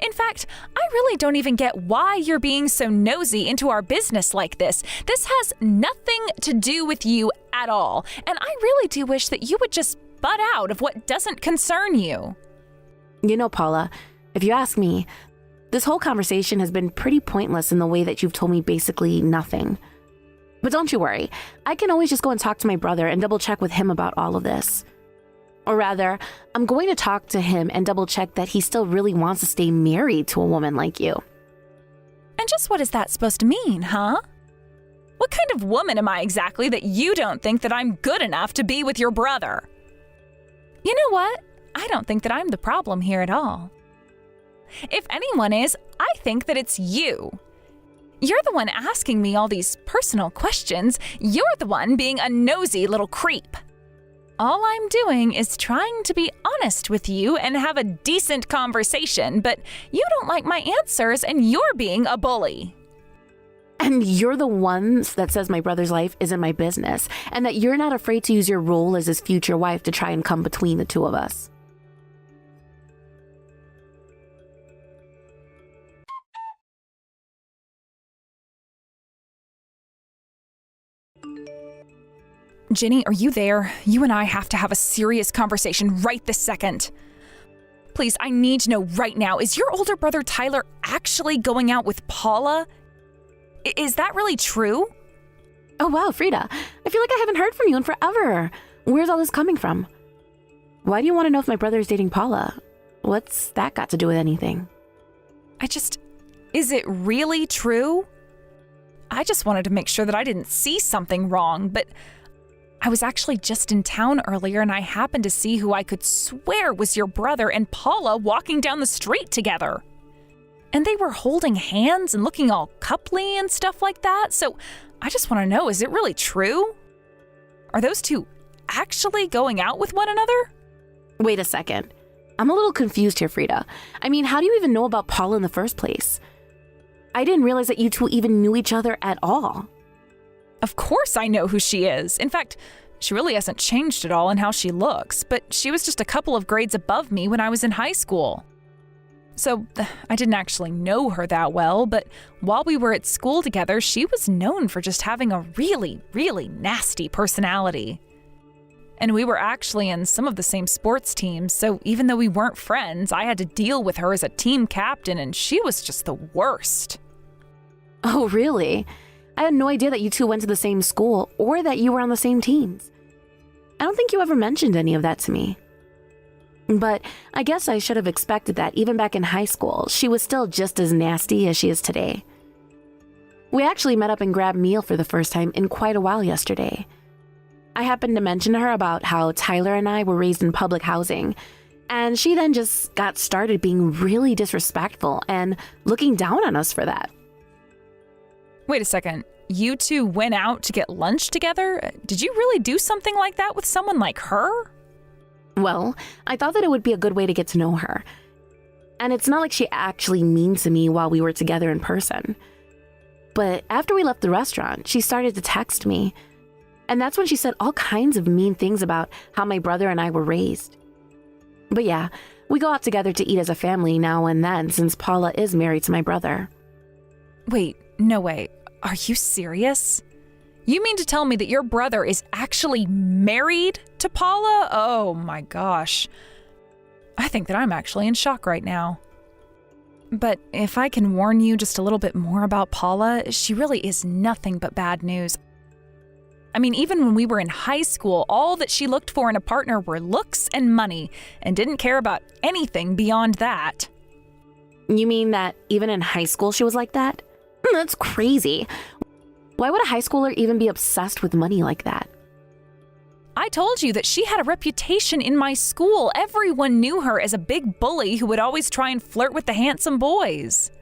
In fact, I really don't even get why you're being so nosy into our business like this. This has nothing to do with you at all, and I really do wish that you would just butt out of what doesn't concern you. You know, Paula, if you ask me, this whole conversation has been pretty pointless in the way that you've told me basically nothing. But don't you worry, I can always just go and talk to my brother and double check with him about all of this. Or rather, I'm going to talk to him and double check that he still really wants to stay married to a woman like you. And just what is that supposed to mean, huh? What kind of woman am I exactly that you don't think that I'm good enough to be with your brother? You know what? I don't think that I'm the problem here at all. If anyone is, I think that it's you. You're the one asking me all these personal questions. You're the one being a nosy little creep. All I'm doing is trying to be honest with you and have a decent conversation, but you don't like my answers and you're being a bully. And you're the one that says my brother's life isn't my business, and that you're not afraid to use your role as his future wife to try and come between the two of us. Jenny, are you there? You and I have to have a serious conversation right this second. Please, I need to know right now, is your older brother Tyler actually going out with Paula? Is that really true? Oh wow, Frida, I feel like I haven't heard from you in forever. Where's all this coming from? Why do you want to know if my brother is dating Paula? What's that got to do with anything? Is it really true? I just wanted to make sure that I didn't see something wrong, but I was actually just in town earlier and I happened to see who I could swear was your brother and Paula walking down the street together. And they were holding hands and looking all coupley and stuff like that, so I just want to know, is it really true? Are those two actually going out with one another? Wait a second. I'm a little confused here, Frida. I mean, how do you even know about Paula in the first place? I didn't realize that you two even knew each other at all. Of course I know who she is. In fact, she really hasn't changed at all in how she looks, but she was just a couple of grades above me when I was in high school. So I didn't actually know her that well, but while we were at school together, she was known for just having a really, really nasty personality. And we were actually in some of the same sports teams, so even though we weren't friends, I had to deal with her as a team captain, and she was just the worst. Oh, really? I had no idea that you two went to the same school or that you were on the same teams. I don't think you ever mentioned any of that to me. But I guess I should have expected that even back in high school, she was still just as nasty as she is today. We actually met up and grabbed meal for the first time in quite a while yesterday. I happened to mention to her about how Tyler and I were raised in public housing, And she then just got started being really disrespectful and looking down on us for that. Wait a second. You two went out to get lunch together? Did you really do something like that with someone like her? Well, I thought that it would be a good way to get to know her. And it's not like she actually mean to me while we were together in person. But after we left the restaurant, she started to text me. And that's when she said all kinds of mean things about how my brother and I were raised. But yeah, we go out together to eat as a family now and then since Paula is married to my brother. Wait, no way. Are you serious? You mean to tell me that your brother is actually married to Paula? Oh my gosh. I think that I'm actually in shock right now. But if I can warn you just a little bit more about Paula, she really is nothing but bad news. I mean, even when we were in high school, all that she looked for in a partner were looks and money, and didn't care about anything beyond that. You mean that even in high school she was like that? That's crazy. Why would a high schooler even be obsessed with money like that? I told you that she had a reputation in my school. Everyone knew her as a big bully who would always try and flirt with the handsome boys.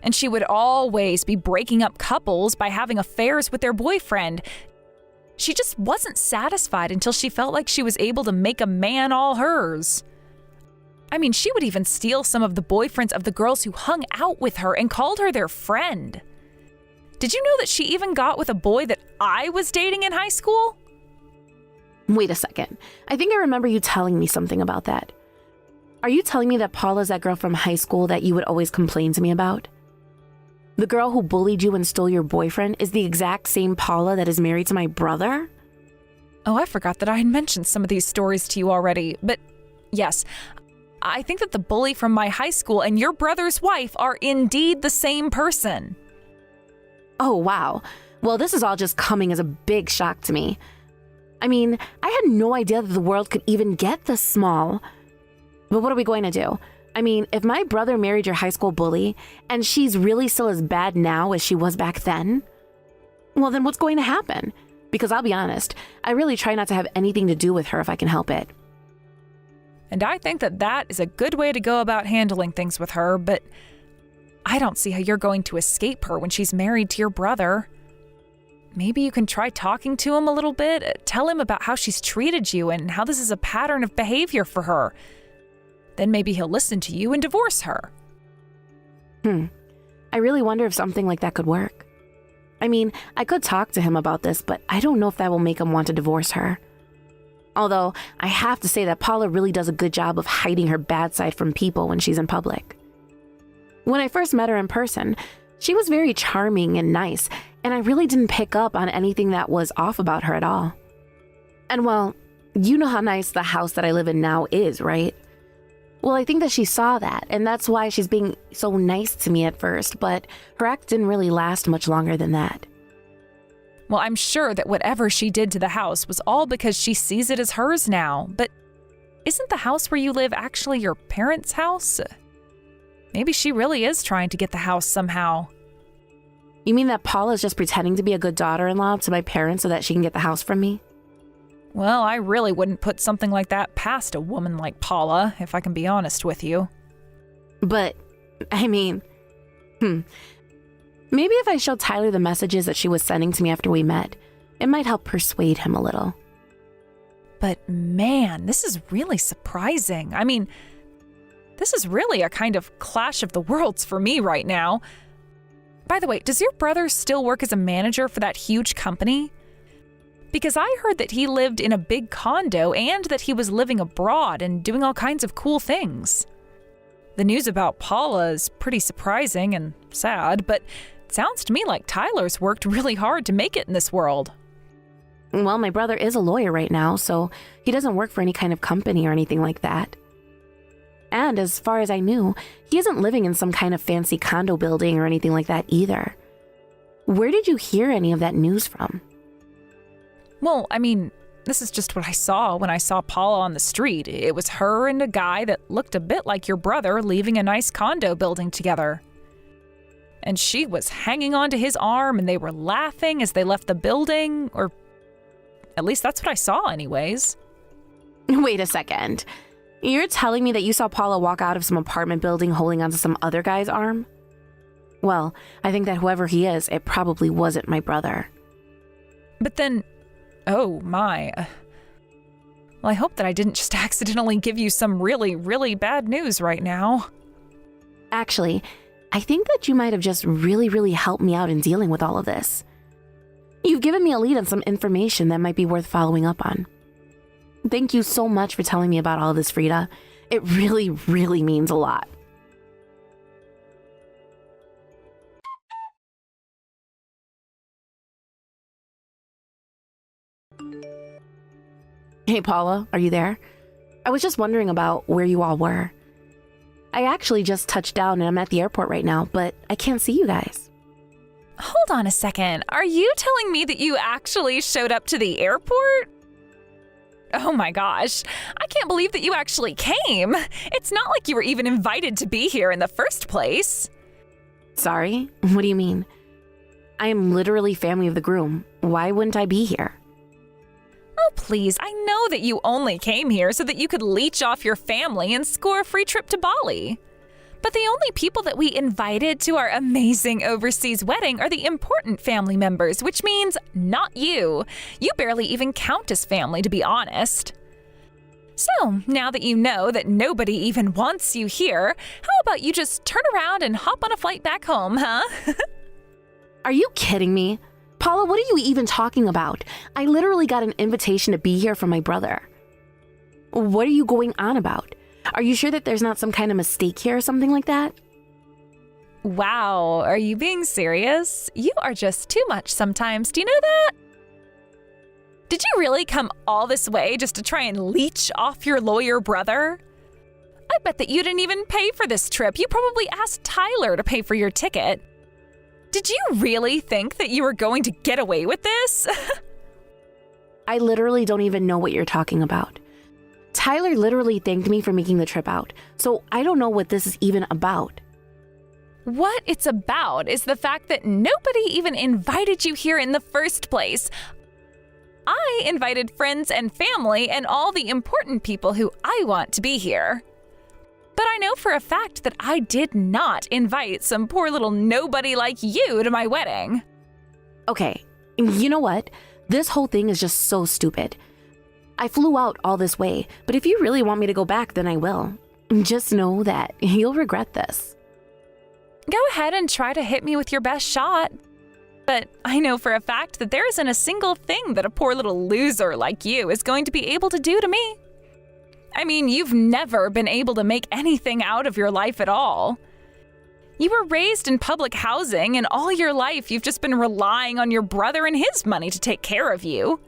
And she would always be breaking up couples by having affairs with their boyfriend. She just wasn't satisfied until she felt like she was able to make a man all hers. I mean, she would even steal some of the boyfriends of the girls who hung out with her and called her their friend. Did you know that she even got with a boy that I was dating in high school? Wait a second. I think I remember you telling me something about that. Are you telling me that Paula's that girl from high school that you would always complain to me about? The girl who bullied you and stole your boyfriend is the exact same Paula that is married to my brother? Oh, I forgot that I had mentioned some of these stories to you already. But yes, I think that the bully from my high school and your brother's wife are indeed the same person. Oh, wow. Well, this is all just coming as a big shock to me. I mean, I had no idea that the world could even get this small. But what are we going to do? I mean, if my brother married your high school bully, and she's really still as bad now as she was back then, well, then what's going to happen? Because I'll be honest, I really try not to have anything to do with her if I can help it. And I think that that is a good way to go about handling things with her, but I don't see how you're going to escape her when she's married to your brother. Maybe you can try talking to him a little bit. Tell him about how she's treated you and how this is a pattern of behavior for her. Then maybe he'll listen to you and divorce her. I really wonder if something like that could work. I mean, I could talk to him about this, but I don't know if that will make him want to divorce her. Although, I have to say that Paula really does a good job of hiding her bad side from people when she's in public. When I first met her in person, she was very charming and nice, and I really didn't pick up on anything that was off about her at all. And well, you know how nice the house that I live in now is, right? Well, I think that she saw that, and that's why she's being so nice to me at first, but her act didn't really last much longer than that. Well, I'm sure that whatever she did to the house was all because she sees it as hers now. But isn't the house where you live actually your parents' house? Maybe she really is trying to get the house somehow. You mean that Paula's just pretending to be a good daughter-in-law to my parents so that she can get the house from me? Well, I really wouldn't put something like that past a woman like Paula, if I can be honest with you. But, I mean, maybe if I showed Tyler the messages that she was sending to me after we met, it might help persuade him a little. But man, this is really surprising. I mean, this is really a kind of clash of the worlds for me right now. By the way, does your brother still work as a manager for that huge company? Because I heard that he lived in a big condo and that he was living abroad and doing all kinds of cool things. The news about Paula is pretty surprising and sad, but it sounds to me like Tyler's worked really hard to make it in this world. Well, my brother is a lawyer right now, so he doesn't work for any kind of company or anything like that. And as far as I knew, he isn't living in some kind of fancy condo building or anything like that either. Where did you hear any of that news from? Well, I mean, this is just what I saw when I saw Paula on the street. It was her and a guy that looked a bit like your brother leaving a nice condo building together. And she was hanging onto his arm and they were laughing as they left the building, or at least that's what I saw anyways. Wait a second. You're telling me that you saw Paula walk out of some apartment building holding onto some other guy's arm? Well, I think that whoever he is, it probably wasn't my brother. But then, oh my. Well, I hope that I didn't just accidentally give you some really, really bad news right now. Actually, I think that you might have just really, really helped me out in dealing with all of this. You've given me a lead on some information that might be worth following up on. Thank you so much for telling me about all of this, Frida. It really, really means a lot. Hey, Paula, are you there? I was just wondering about where you all were. I actually just touched down and I'm at the airport right now, but I can't see you guys. Hold on a second. Are you telling me that you actually showed up to the airport? Oh my gosh. I can't believe that you actually came. It's not like you were even invited to be here in the first place. Sorry? What do you mean? I am literally family of the groom. Why wouldn't I be here? Oh, please. I know that you only came here so that you could leech off your family and score a free trip to Bali. But the only people that we invited to our amazing overseas wedding are the important family members, which means not you. You barely even count as family, to be honest. So, now that you know that nobody even wants you here, how about you just turn around and hop on a flight back home, huh? Are you kidding me? Paula, what are you even talking about? I literally got an invitation to be here from my brother. What are you going on about? Are you sure that there's not some kind of mistake here or something like that? Wow, are you being serious? You are just too much sometimes, do you know that? Did you really come all this way just to try and leech off your lawyer brother? I bet that you didn't even pay for this trip. You probably asked Tyler to pay for your ticket. Did you really think that you were going to get away with this? I literally don't even know what you're talking about. Tyler literally thanked me for making the trip out, so I don't know what this is even about. What it's about is the fact that nobody even invited you here in the first place. I invited friends and family and all the important people who I want to be here. But I know for a fact that I did not invite some poor little nobody like you to my wedding. Okay, you know what? This whole thing is just so stupid. I flew out all this way, but if you really want me to go back, then I will. Just know that you'll regret this. Go ahead and try to hit me with your best shot. But I know for a fact that there isn't a single thing that a poor little loser like you is going to be able to do to me. I mean, you've never been able to make anything out of your life at all. You were raised in public housing, and all your life you've just been relying on your brother and his money to take care of you.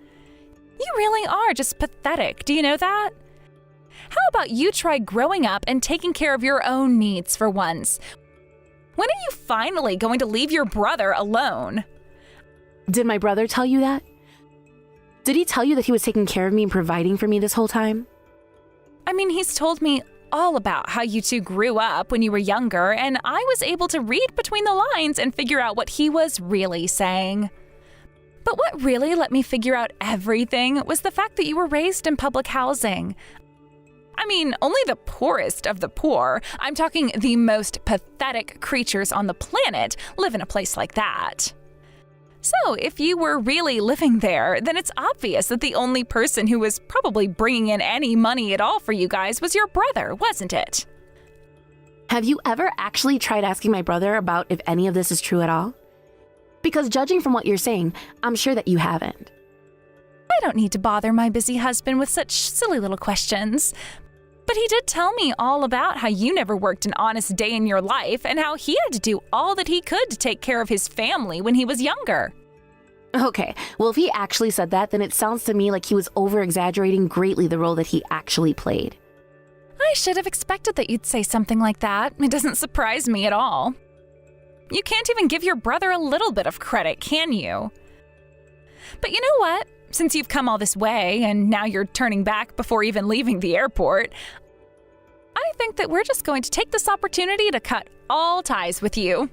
You really are just pathetic, do you know that? How about you try growing up and taking care of your own needs for once? When are you finally going to leave your brother alone? Did my brother tell you that? Did he tell you that he was taking care of me and providing for me this whole time? I mean, he's told me all about how you two grew up when you were younger, and I was able to read between the lines and figure out what he was really saying. But what really let me figure out everything was the fact that you were raised in public housing. I mean, only the poorest of the poor, I'm talking the most pathetic creatures on the planet, live in a place like that. So, if you were really living there, then it's obvious that the only person who was probably bringing in any money at all for you guys was your brother, wasn't it? Have you ever actually tried asking my brother about if any of this is true at all? Because judging from what you're saying, I'm sure that you haven't. I don't need to bother my busy husband with such silly little questions. But he did tell me all about how you never worked an honest day in your life and how he had to do all that he could to take care of his family when he was younger. Okay, well, if he actually said that, then it sounds to me like he was over-exaggerating greatly the role that he actually played. I should have expected that you'd say something like that. It doesn't surprise me at all. You can't even give your brother a little bit of credit, can you? But you know what? Since you've come all this way and now you're turning back before even leaving the airport, I think that we're just going to take this opportunity to cut all ties with you.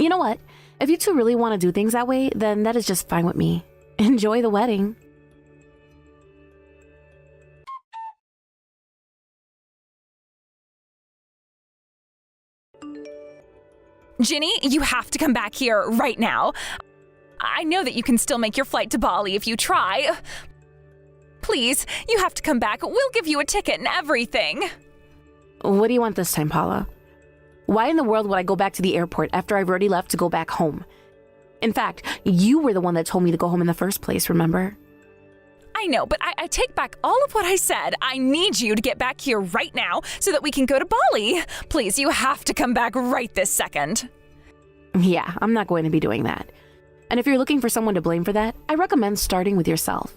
You know what? If you two really want to do things that way, then that is just fine with me. Enjoy the wedding. Ginny, you have to come back here right now. I know that you can still make your flight to Bali if you try. Please, you have to come back. We'll give you a ticket and everything. What do you want this time, Paula? Why in the world would I go back to the airport after I've already left to go back home? In fact, you were the one that told me to go home in the first place, remember? I know, but I take back all of what I said. I need you to get back here right now so that we can go to Bali. Please, you have to come back right this second. Yeah, I'm not going to be doing that. And if you're looking for someone to blame for that, I recommend starting with yourself.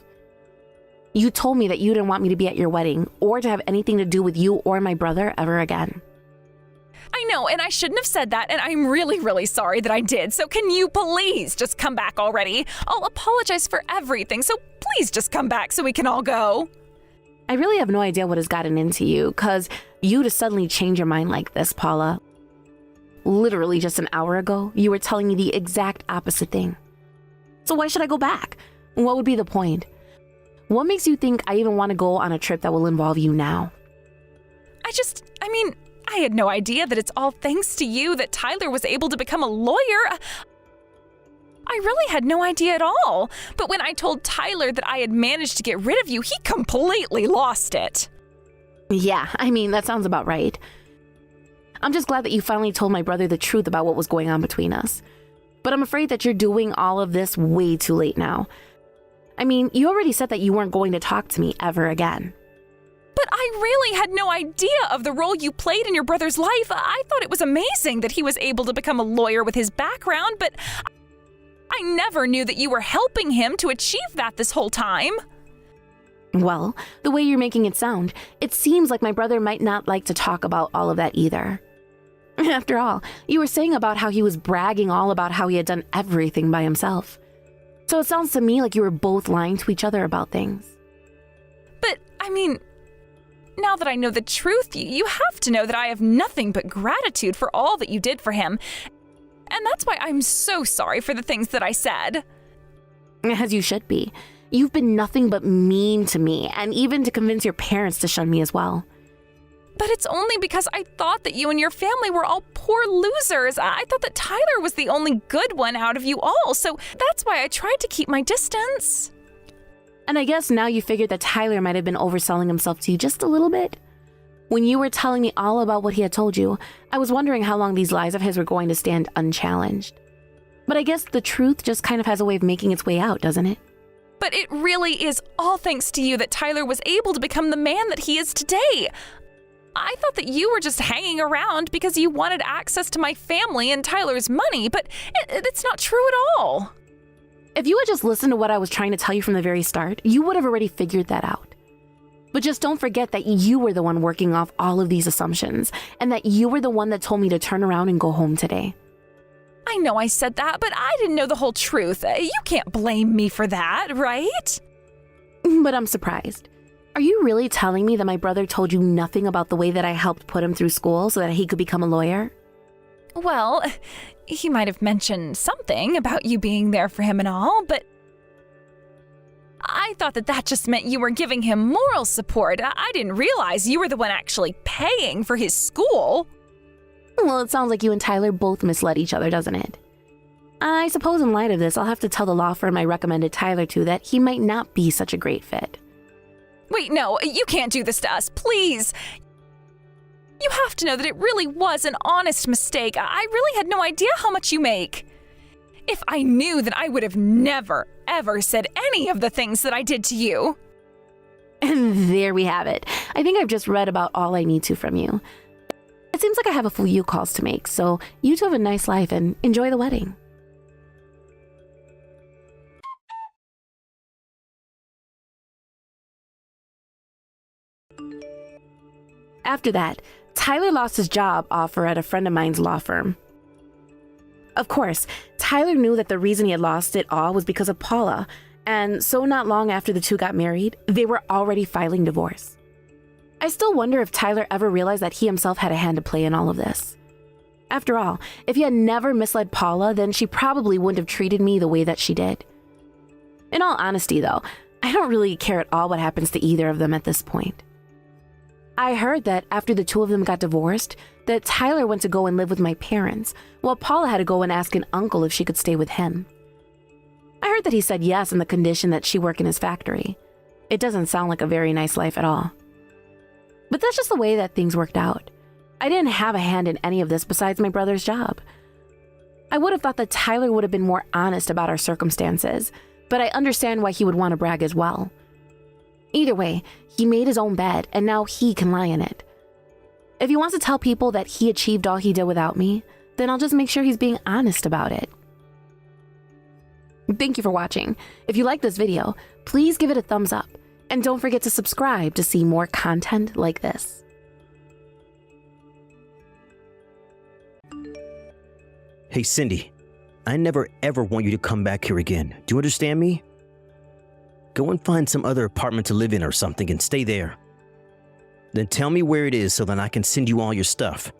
You told me that you didn't want me to be at your wedding or to have anything to do with you or my brother ever again. I know, and I shouldn't have said that, and I'm really, really sorry that I did. So can you please just come back already? I'll apologize for everything, so please just come back so we can all go. I really have no idea what has gotten into you, because you to suddenly change your mind like this, Paula. Literally just an hour ago, you were telling me the exact opposite thing. So why should I go back? What would be the point? What makes you think I even want to go on a trip that will involve you now? I had no idea that it's all thanks to you that Tyler was able to become a lawyer. I really had no idea at all. But when I told Tyler that I had managed to get rid of you, he completely lost it. Yeah, that sounds about right. I'm just glad that you finally told my brother the truth about what was going on between us. But I'm afraid that you're doing all of this way too late now. You already said that you weren't going to talk to me ever again. But I really had no idea of the role you played in your brother's life. I thought it was amazing that he was able to become a lawyer with his background, but I never knew that you were helping him to achieve that this whole time. Well, the way you're making it sound, it seems like my brother might not like to talk about all of that either. After all, you were saying about how he was bragging all about how he had done everything by himself. So it sounds to me like you were both lying to each other about things. But, now that I know the truth, you have to know that I have nothing but gratitude for all that you did for him. And that's why I'm so sorry for the things that I said. As you should be. You've been nothing but mean to me, and even to convince your parents to shun me as well. But it's only because I thought that you and your family were all poor losers. I thought that Tyler was the only good one out of you all, so that's why I tried to keep my distance. And I guess now you figured that Tyler might have been overselling himself to you just a little bit? When you were telling me all about what he had told you, I was wondering how long these lies of his were going to stand unchallenged. But I guess the truth just kind of has a way of making its way out, doesn't it? But it really is all thanks to you that Tyler was able to become the man that he is today. I thought that you were just hanging around because you wanted access to my family and Tyler's money, but it's not true at all. If you had just listened to what I was trying to tell you from the very start, you would have already figured that out. But just don't forget that you were the one working off all of these assumptions, and that you were the one that told me to turn around and go home today. I know I said that, but I didn't know the whole truth. You can't blame me for that, right? But I'm surprised. Are you really telling me that my brother told you nothing about the way that I helped put him through school so that he could become a lawyer? Well, he might have mentioned something about you being there for him and all, but I thought that just meant you were giving him moral support. I didn't realize you were the one actually paying for his school. Well, it sounds like you and Tyler both misled each other, doesn't it? I suppose in light of this, I'll have to tell the law firm I recommended Tyler to that he might not be such a great fit. Wait, no, you can't do this to us, please. You have to know that it really was an honest mistake. I really had no idea how much you make. If I knew, then I would have never, ever said any of the things that I did to you. And there we have it. I think I've just read about all I need to from you. It seems like I have a few calls to make, so you two have a nice life and enjoy the wedding. After that, Tyler lost his job offer at a friend of mine's law firm. Of course, Tyler knew that the reason he had lost it all was because of Paula, and so not long after the two got married, they were already filing divorce. I still wonder if Tyler ever realized that he himself had a hand to play in all of this. After all, if he had never misled Paula, then she probably wouldn't have treated me the way that she did. In all honesty, though, I don't really care at all what happens to either of them at this point. I heard that after the two of them got divorced, that Tyler went to go and live with my parents, while Paula had to go and ask an uncle if she could stay with him. I heard that he said yes on the condition that she work in his factory. It doesn't sound like a very nice life at all. But that's just the way that things worked out. I didn't have a hand in any of this besides my brother's job. I would have thought that Tyler would have been more honest about our circumstances, but I understand why he would want to brag as well. Either way, he made his own bed and now he can lie in it. If he wants to tell people that he achieved all he did without me, then I'll just make sure he's being honest about it. Thank you for watching. If you like this video, please give it a thumbs up and don't forget to subscribe to see more content like this. Hey, Cindy, I never ever want you to come back here again. Do you understand me? Go and find some other apartment to live in or something and stay there. Then tell me where it is so that I can send you all your stuff.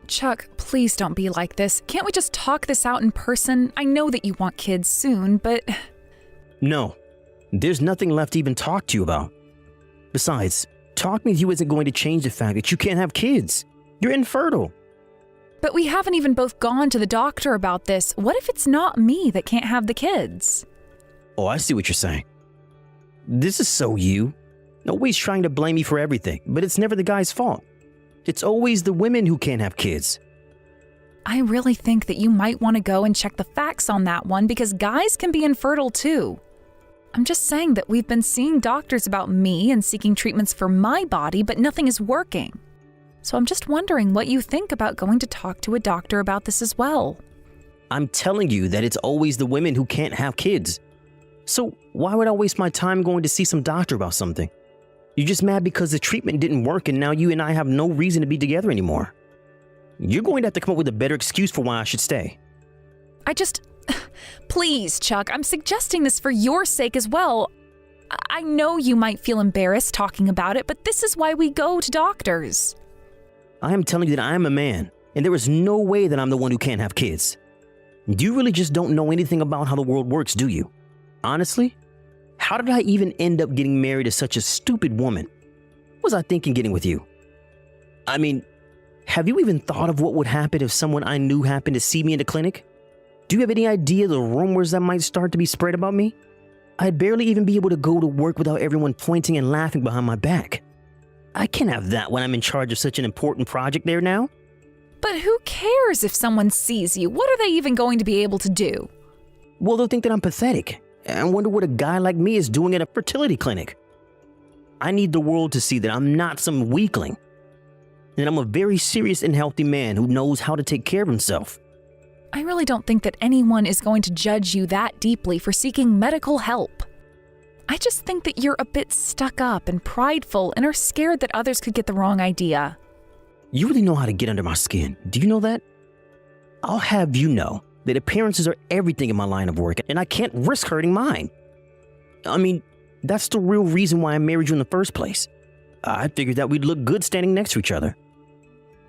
Chuck, please don't be like this. Can't we just talk this out in person? I know that you want kids soon, but... No, there's nothing left to even talk to you about. Besides, talking with you isn't going to change the fact that you can't have kids. You're infertile. But we haven't even both gone to the doctor about this. What if it's not me that can't have the kids? Oh, I see what you're saying. This is so you. Always trying to blame me for everything, but it's never the guy's fault. It's always the women who can't have kids. I really think that you might want to go and check the facts on that one because guys can be infertile too. I'm just saying that we've been seeing doctors about me and seeking treatments for my body, but nothing is working. So I'm just wondering what you think about going to talk to a doctor about this as well. I'm telling you that it's always the women who can't have kids. So why would I waste my time going to see some doctor about something? You're just mad because the treatment didn't work and now you and I have no reason to be together anymore. You're going to have to come up with a better excuse for why I should stay. Please, Chuck, I'm suggesting this for your sake as well. I know you might feel embarrassed talking about it, but this is why we go to doctors. I am telling you that I am a man, and there is no way that I'm the one who can't have kids. You really just don't know anything about how the world works, do you? Honestly? How did I even end up getting married to such a stupid woman? What was I thinking getting with you? I mean, have you even thought of what would happen if someone I knew happened to see me in the clinic? Do you have any idea the rumors that might start to be spread about me? I'd barely even be able to go to work without everyone pointing and laughing behind my back. I can't have that when I'm in charge of such an important project there now. But who cares if someone sees you? What are they even going to be able to do? Well, they'll think that I'm pathetic and wonder what a guy like me is doing at a fertility clinic. I need the world to see that I'm not some weakling, and I'm a very serious and healthy man who knows how to take care of himself. I really don't think that anyone is going to judge you that deeply for seeking medical help. I just think that you're a bit stuck up and prideful and are scared that others could get the wrong idea. You really know how to get under my skin. Do you know that? I'll have you know that appearances are everything in my line of work, and I can't risk hurting mine. I mean, that's the real reason why I married you in the first place. I figured that we'd look good standing next to each other.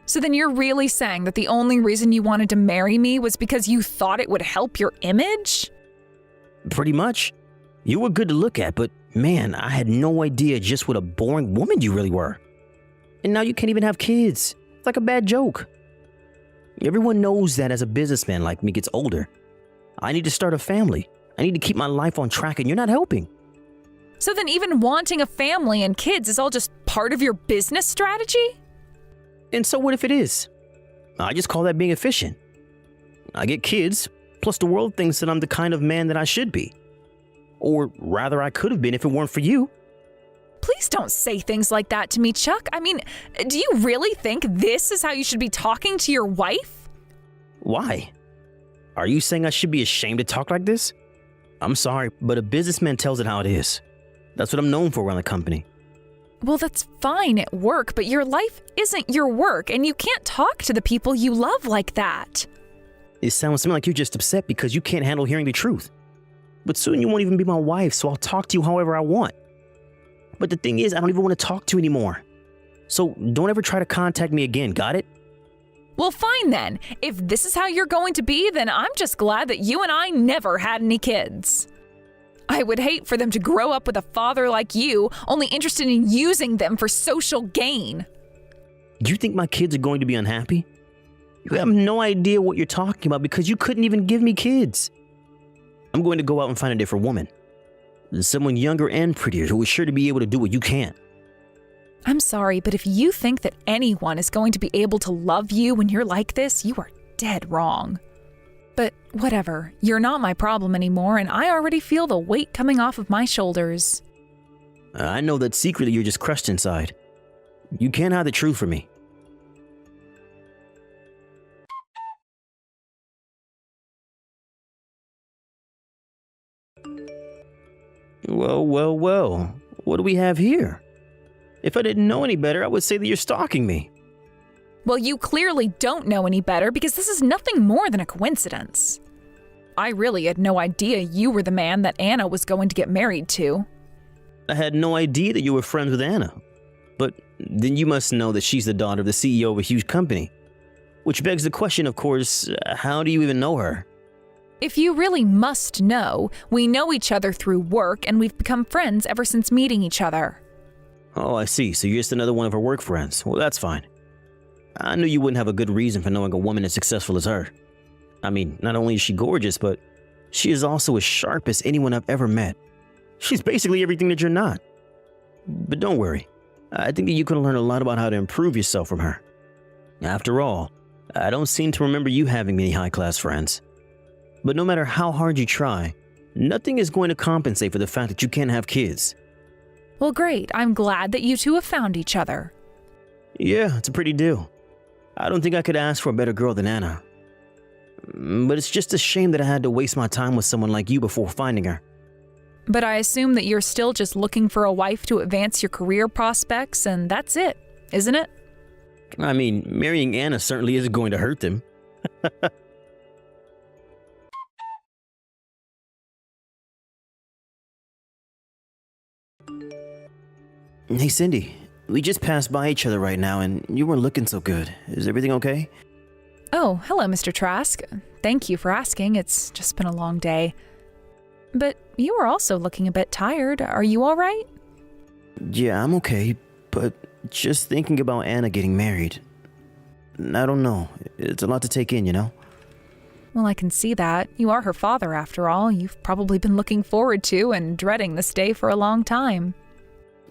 So then you're really saying that the only reason you wanted to marry me was because you thought it would help your image? Pretty much. You were good to look at, but man, I had no idea just what a boring woman you really were. And now you can't even have kids. It's like a bad joke. Everyone knows that as a businessman like me gets older, I need to start a family. I need to keep my life on track, and you're not helping. So then even wanting a family and kids is all just part of your business strategy? And so what if it is? I just call that being efficient. I get kids, plus the world thinks that I'm the kind of man that I should be. Or rather, I could have been if it weren't for you. Please don't say things like that to me, Chuck. I mean, do you really think this is how you should be talking to your wife? Why? Are you saying I should be ashamed to talk like this? I'm sorry, but a businessman tells it how it is. That's what I'm known for around the company. Well, that's fine at work, but your life isn't your work, and you can't talk to the people you love like that. It sounds to me like you're just upset because you can't handle hearing the truth. But soon you won't even be my wife, so I'll talk to you however I want. But the thing is, I don't even want to talk to you anymore. So don't ever try to contact me again, got it? Well, fine then. If this is how you're going to be, then I'm just glad that you and I never had any kids. I would hate for them to grow up with a father like you, only interested in using them for social gain. Do you think my kids are going to be unhappy? You have no idea what you're talking about because you couldn't even give me kids. I'm going to go out and find a different woman. Someone younger and prettier who is sure to be able to do what you can't. I'm sorry, but if you think that anyone is going to be able to love you when you're like this, you are dead wrong. But whatever, you're not my problem anymore, and I already feel the weight coming off of my shoulders. I know that secretly you're just crushed inside. You can't hide the truth from me. Well. What do we have here? If I didn't know any better, I would say that you're stalking me. Well, you clearly don't know any better because this is nothing more than a coincidence. I really had no idea you were the man that Anna was going to get married to. I had no idea that you were friends with Anna. But then you must know that she's the daughter of the CEO of a huge company. Which begs the question, of course, how do you even know her? If you really must know, we know each other through work and we've become friends ever since meeting each other. Oh, I see. So you're just another one of her work friends. Well, that's fine. I knew you wouldn't have a good reason for knowing a woman as successful as her. I mean, not only is she gorgeous, but she is also as sharp as anyone I've ever met. She's basically everything that you're not. But don't worry. I think that you can learn a lot about how to improve yourself from her. After all, I don't seem to remember you having many high-class friends. But no matter how hard you try, nothing is going to compensate for the fact that you can't have kids. Well, great. I'm glad that you two have found each other. Yeah, it's a pretty deal. I don't think I could ask for a better girl than Anna. But it's just a shame that I had to waste my time with someone like you before finding her. But I assume that you're still just looking for a wife to advance your career prospects, and that's it, isn't it? I mean, marrying Anna certainly isn't going to hurt them. Hey, Cindy. We just passed by each other right now, and you weren't looking so good. Is everything okay? Oh, hello, Mr. Trask. Thank you for asking. It's just been a long day. But you were also looking a bit tired. Are you all right? Yeah, I'm okay, but just thinking about Anna getting married. I don't know. It's a lot to take in, you know? Well, I can see that. You are her father, after all. You've probably been looking forward to and dreading this day for a long time.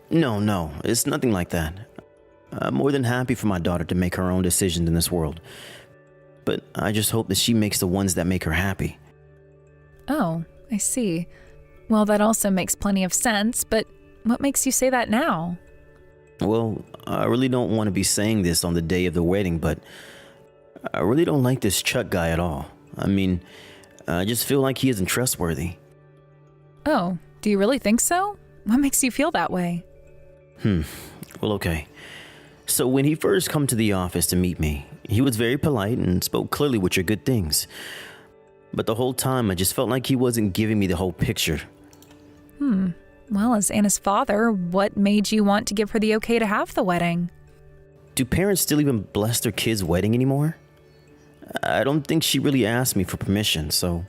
No, it's nothing like that. I'm more than happy for my daughter to make her own decisions in this world. But I just hope that she makes the ones that make her happy. Oh, I see. Well, that also makes plenty of sense, but what makes you say that now? Well, I really don't want to be saying this on the day of the wedding, but I really don't like this Chuck guy at all. I mean, I just feel like he isn't trustworthy. Oh, do you really think so? What makes you feel that way? Well, okay. So when he first come to the office to meet me, he was very polite and spoke clearly, which are good things. But the whole time, I just felt like he wasn't giving me the whole picture. Well, as Anna's father, what made you want to give her the okay to have the wedding? Do parents still even bless their kids' wedding anymore? I don't think she really asked me for permission, so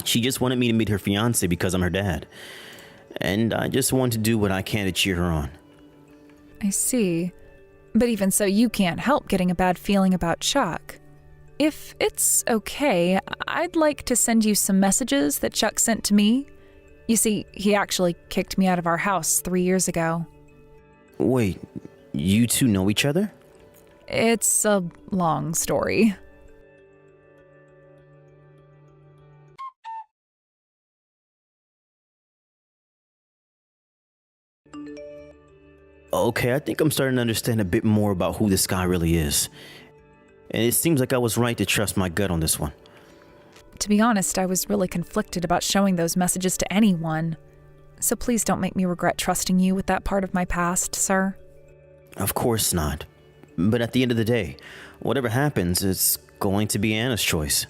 she just wanted me to meet her fiance because I'm her dad. And I just want to do what I can to cheer her on. I see. But even so, you can't help getting a bad feeling about Chuck. If it's okay, I'd like to send you some messages that Chuck sent to me. You see, he actually kicked me out of our house 3 years ago. Wait, you two know each other? It's a long story. Okay, I think I'm starting to understand a bit more about who this guy really is. And it seems like I was right to trust my gut on this one. To be honest, I was really conflicted about showing those messages to anyone. So please don't make me regret trusting you with that part of my past, sir. Of course not. But at the end of the day, whatever happens, it's going to be Anna's choice.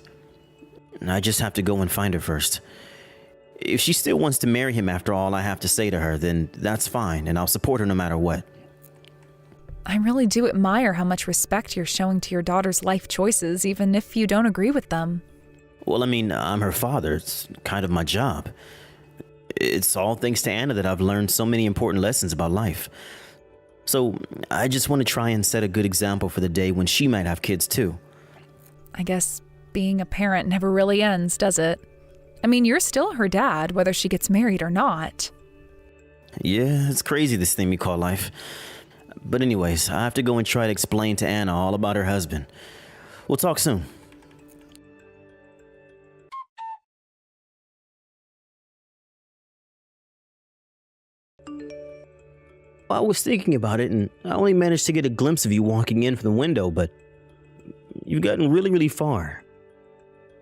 I just have to go and find her first. If she still wants to marry him after all I have to say to her, then that's fine, and I'll support her no matter what. I really do admire how much respect you're showing to your daughter's life choices, even if you don't agree with them. Well, I mean, I'm her father. It's kind of my job. It's all thanks to Anna that I've learned so many important lessons about life. So I just want to try and set a good example for the day when she might have kids too. I guess being a parent never really ends, does it? I mean, you're still her dad, whether she gets married or not. Yeah, it's crazy, this thing we call life. But anyways, I have to go and try to explain to Anna all about her husband. We'll talk soon. I was thinking about it, and I only managed to get a glimpse of you walking in from the window, but you've gotten really, really far.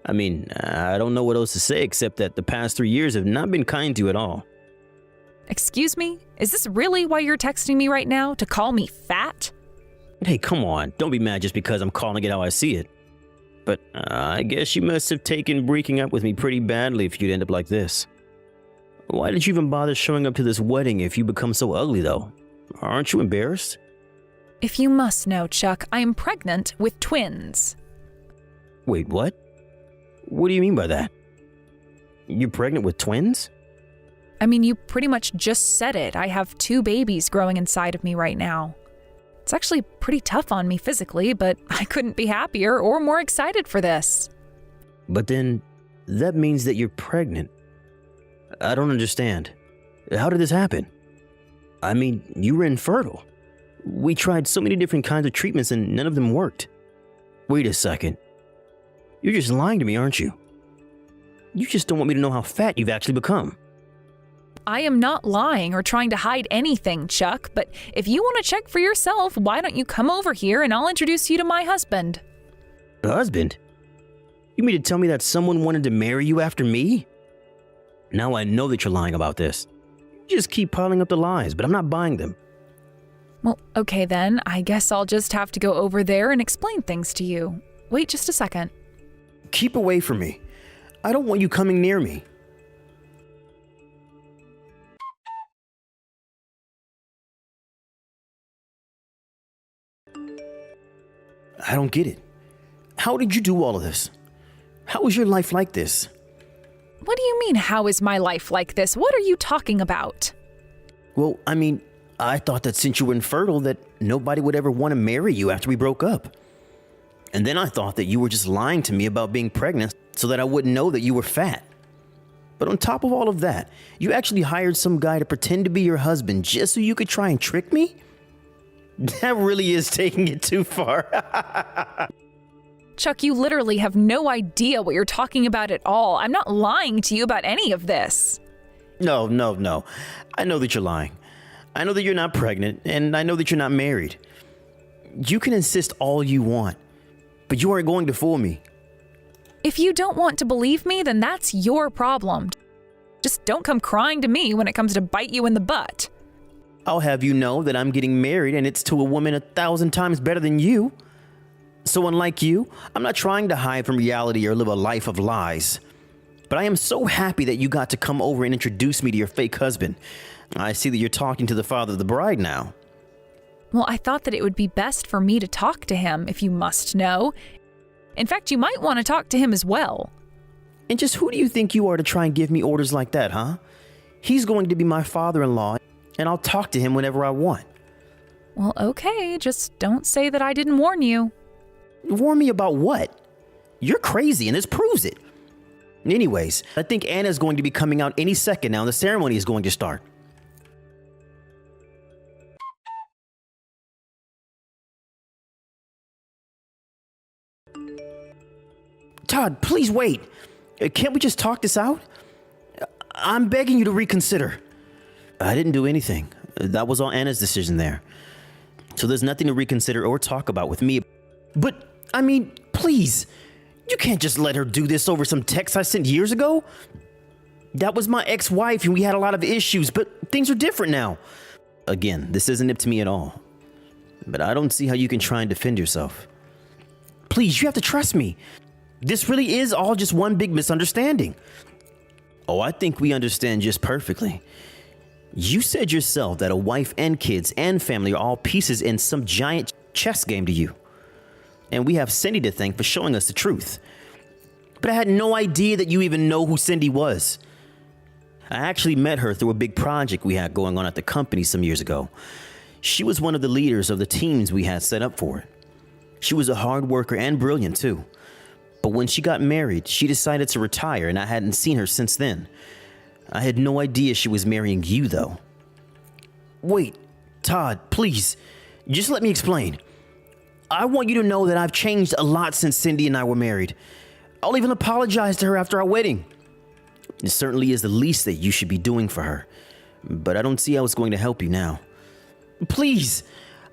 I mean, I don't know what else to say except that the past 3 years have not been kind to you at all. Excuse me? Is this really why you're texting me right now? To call me fat? Hey, come on. Don't be mad just because I'm calling it how I see it. But I guess you must have taken breaking up with me pretty badly if you'd end up like this. Why did you even bother showing up to this wedding if you become so ugly, though? Aren't you embarrassed? If you must know, Chuck, I am pregnant with twins. Wait, what? What do you mean by that? You're pregnant with twins? I mean, you pretty much just said it. I have 2 babies growing inside of me right now. It's actually pretty tough on me physically, but I couldn't be happier or more excited for this. But then, that means that you're pregnant. I don't understand. How did this happen? I mean, you were infertile. We tried so many different kinds of treatments and none of them worked. Wait a second. You're just lying to me, aren't you? You just don't want me to know how fat you've actually become. I am not lying or trying to hide anything, Chuck, but if you want to check for yourself, why don't you come over here and I'll introduce you to my husband? Husband? You mean to tell me that someone wanted to marry you after me? Now I know that you're lying about this. You just keep piling up the lies, but I'm not buying them. Well, okay then. I guess I'll just have to go over there and explain things to you. Wait just a second. Keep away from me. I don't want you coming near me. I don't get it. How did you do all of this? How was your life like this? What do you mean, how is my life like this? What are you talking about? Well, I mean, I thought that since you were infertile that nobody would ever want to marry you after we broke up. And then I thought that you were just lying to me about being pregnant so that I wouldn't know that you were fat. But on top of all of that, you actually hired some guy to pretend to be your husband just so you could try and trick me? That really is taking it too far. Chuck, you literally have no idea what you're talking about at all. I'm not lying to you about any of this. No. I know that you're lying. I know that you're not pregnant, and I know that you're not married. You can insist all you want, but you aren't going to fool me. If you don't want to believe me, then that's your problem. Just don't come crying to me when it comes to bite you in the butt. I'll have you know that I'm getting married, and it's to a woman 1,000 times better than you. So unlike you, I'm not trying to hide from reality or live a life of lies. But I am so happy that you got to come over and introduce me to your fake husband. I see that you're talking to the father of the bride now. Well, I thought that it would be best for me to talk to him, if you must know. In fact, you might want to talk to him as well. And just who do you think you are to try and give me orders like that, huh? He's going to be my father-in-law, and I'll talk to him whenever I want. Well, okay, just don't say that I didn't warn you. Warn me about what? You're crazy, and this proves it. Anyways, I think Anna's going to be coming out any second now, and the ceremony is going to start. Todd, please wait. Can't we just talk this out? I'm begging you to reconsider. I didn't do anything. That was all Anna's decision there. So there's nothing to reconsider or talk about with me. But, I mean, please. You can't just let her do this over some text I sent years ago. That was my ex-wife and we had a lot of issues, but things are different now. Again, this isn't up to me at all. But I don't see how you can try and defend yourself. Please, you have to trust me. This really is all just one big misunderstanding. Oh, I think we understand just perfectly. You said yourself that a wife and kids and family are all pieces in some giant chess game to you. And we have Cindy to thank for showing us the truth. But I had no idea that you even know who Cindy was. I actually met her through a big project we had going on at the company some years ago. She was one of the leaders of the teams we had set up for it. She was a hard worker and brilliant too. But when she got married, she decided to retire, and I hadn't seen her since then. I had no idea she was marrying you, though. Wait, Todd, please, just let me explain. I want you to know that I've changed a lot since Cindy and I were married. I'll even apologize to her after our wedding. It certainly is the least that you should be doing for her, but I don't see how it's going to help you now. Please,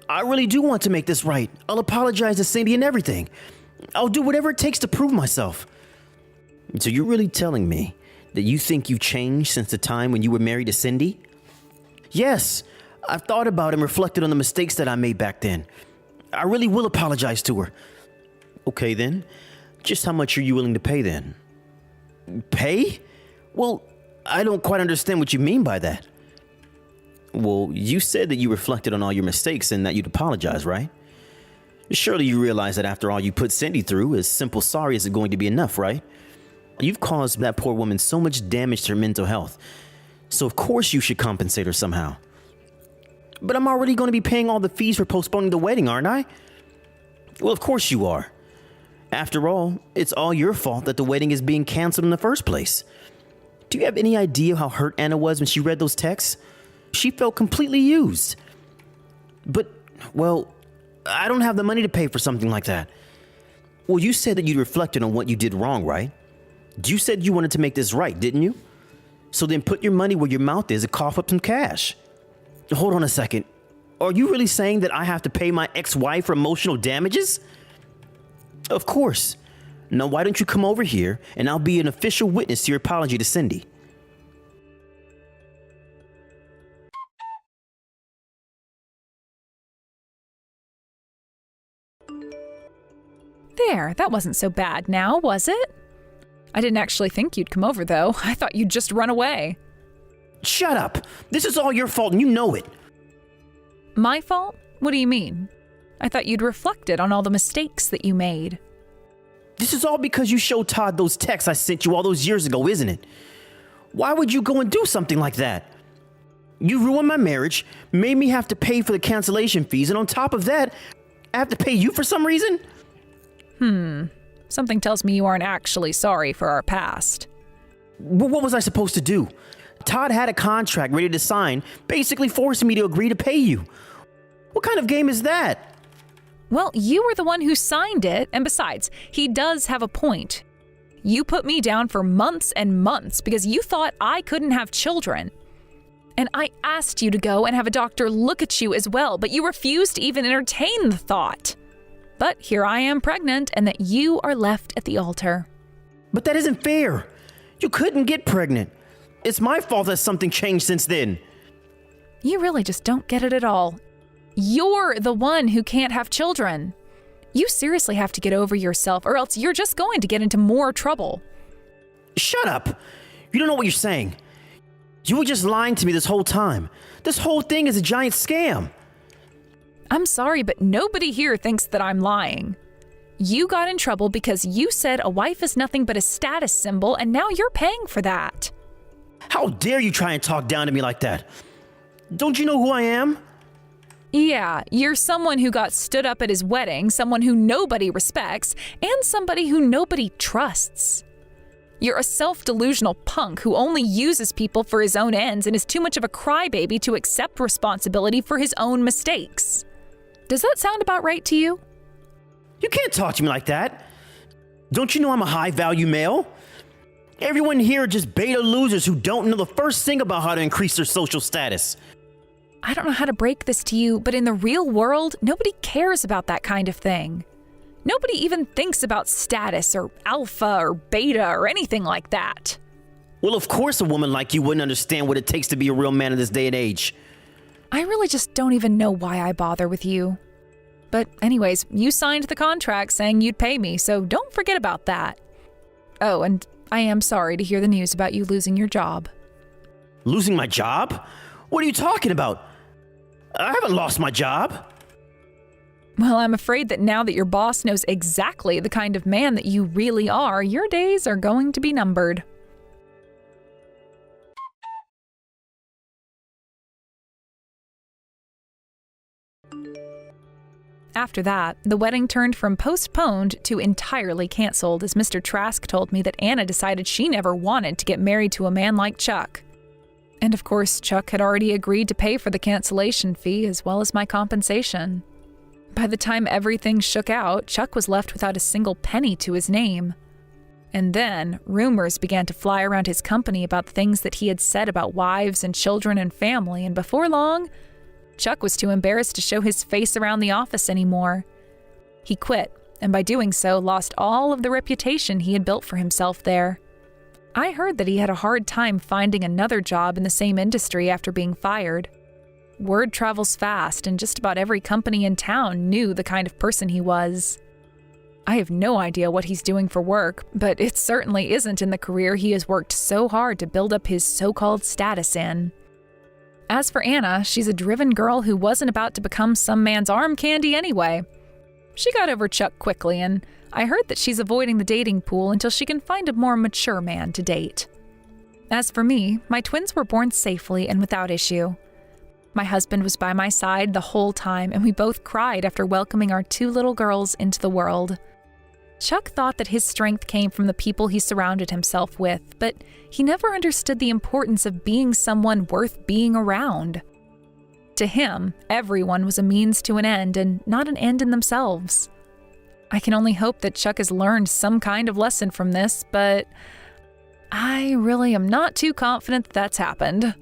I really do want to make this right. I'll apologize to Cindy and everything. I'll do whatever it takes to prove myself. So you're really telling me that you think you've changed since the time when you were married to Cindy? Yes, I've thought about and reflected on the mistakes that I made back then. I really will apologize to her. Okay then, just how much are you willing to pay then? Pay? Well, I don't quite understand what you mean by that. Well, you said that you reflected on all your mistakes and that you'd apologize, right? Surely you realize that after all you put Cindy through, a simple sorry isn't going to be enough, right? You've caused that poor woman so much damage to her mental health, so of course you should compensate her somehow. But I'm already going to be paying all the fees for postponing the wedding, aren't I? Well, of course you are. After all, it's all your fault that the wedding is being canceled in the first place. Do you have any idea how hurt Anna was when she read those texts? She felt completely used. But, well, I don't have the money to pay for something like that. Well, you said that you reflected on what you did wrong, right? You said you wanted to make this right, didn't you? So then put your money where your mouth is and cough up some cash. Hold on a second. Are you really saying that I have to pay my ex-wife for emotional damages? Of course. Now, why don't you come over here and I'll be an official witness to your apology to Cindy. There, that wasn't so bad now, was it? I didn't actually think you'd come over, though. I thought you'd just run away. Shut up! This is all your fault and you know it! My fault? What do you mean? I thought you'd reflected on all the mistakes that you made. This is all because you showed Todd those texts I sent you all those years ago, isn't it? Why would you go and do something like that? You ruined my marriage, made me have to pay for the cancellation fees, and on top of that, I have to pay you for some reason? Something tells me you aren't actually sorry for our past. What was I supposed to do? Todd had a contract ready to sign, basically forcing me to agree to pay you. What kind of game is that? Well, you were the one who signed it, and besides, he does have a point. You put me down for months and months because you thought I couldn't have children. And I asked you to go and have a doctor look at you as well, but you refused to even entertain the thought. But here I am pregnant, and that you are left at the altar. But that isn't fair. You couldn't get pregnant. It's my fault that something changed since then. You really just don't get it at all. You're the one who can't have children. You seriously have to get over yourself, or else you're just going to get into more trouble. Shut up! You don't know what you're saying. You were just lying to me this whole time. This whole thing is a giant scam. I'm sorry, but nobody here thinks that I'm lying. You got in trouble because you said a wife is nothing but a status symbol, and now you're paying for that. How dare you try and talk down to me like that? Don't you know who I am? Yeah, you're someone who got stood up at his wedding, someone who nobody respects, and somebody who nobody trusts. You're a self-delusional punk who only uses people for his own ends and is too much of a crybaby to accept responsibility for his own mistakes. Does that sound about right to you? You can't talk to me like that. Don't you know I'm a high-value male? Everyone here are just beta losers who don't know the first thing about how to increase their social status. I don't know how to break this to you, but in the real world, nobody cares about that kind of thing. Nobody even thinks about status or alpha or beta or anything like that. Well, of course a woman like you wouldn't understand what it takes to be a real man in this day and age. I really just don't even know why I bother with you. But anyways, you signed the contract saying you'd pay me, so don't forget about that. Oh, and I am sorry to hear the news about you losing your job. Losing my job? What are you talking about? I haven't lost my job. Well, I'm afraid that now that your boss knows exactly the kind of man that you really are, your days are going to be numbered. After that, the wedding turned from postponed to entirely canceled as Mr. Trask told me that Anna decided she never wanted to get married to a man like Chuck. And of course, Chuck had already agreed to pay for the cancellation fee as well as my compensation. By the time everything shook out, Chuck was left without a single penny to his name. And then, rumors began to fly around his company about the things that he had said about wives and children and family, and before long, Chuck was too embarrassed to show his face around the office anymore. He quit, and by doing so, lost all of the reputation he had built for himself there. I heard that he had a hard time finding another job in the same industry after being fired. Word travels fast, and just about every company in town knew the kind of person he was. I have no idea what he's doing for work, but it certainly isn't in the career he has worked so hard to build up his so-called status in. As for Anna, she's a driven girl who wasn't about to become some man's arm candy anyway. She got over Chuck quickly, and I heard that she's avoiding the dating pool until she can find a more mature man to date. As for me, my twins were born safely and without issue. My husband was by my side the whole time, and we both cried after welcoming our 2 little girls into the world. Chuck thought that his strength came from the people he surrounded himself with, but he never understood the importance of being someone worth being around. To him, everyone was a means to an end and not an end in themselves. I can only hope that Chuck has learned some kind of lesson from this, but I really am not too confident that that's happened.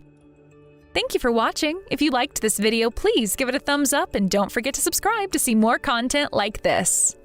Thank you for watching. If you liked this video, please give it a thumbs up and don't forget to subscribe to see more content like this.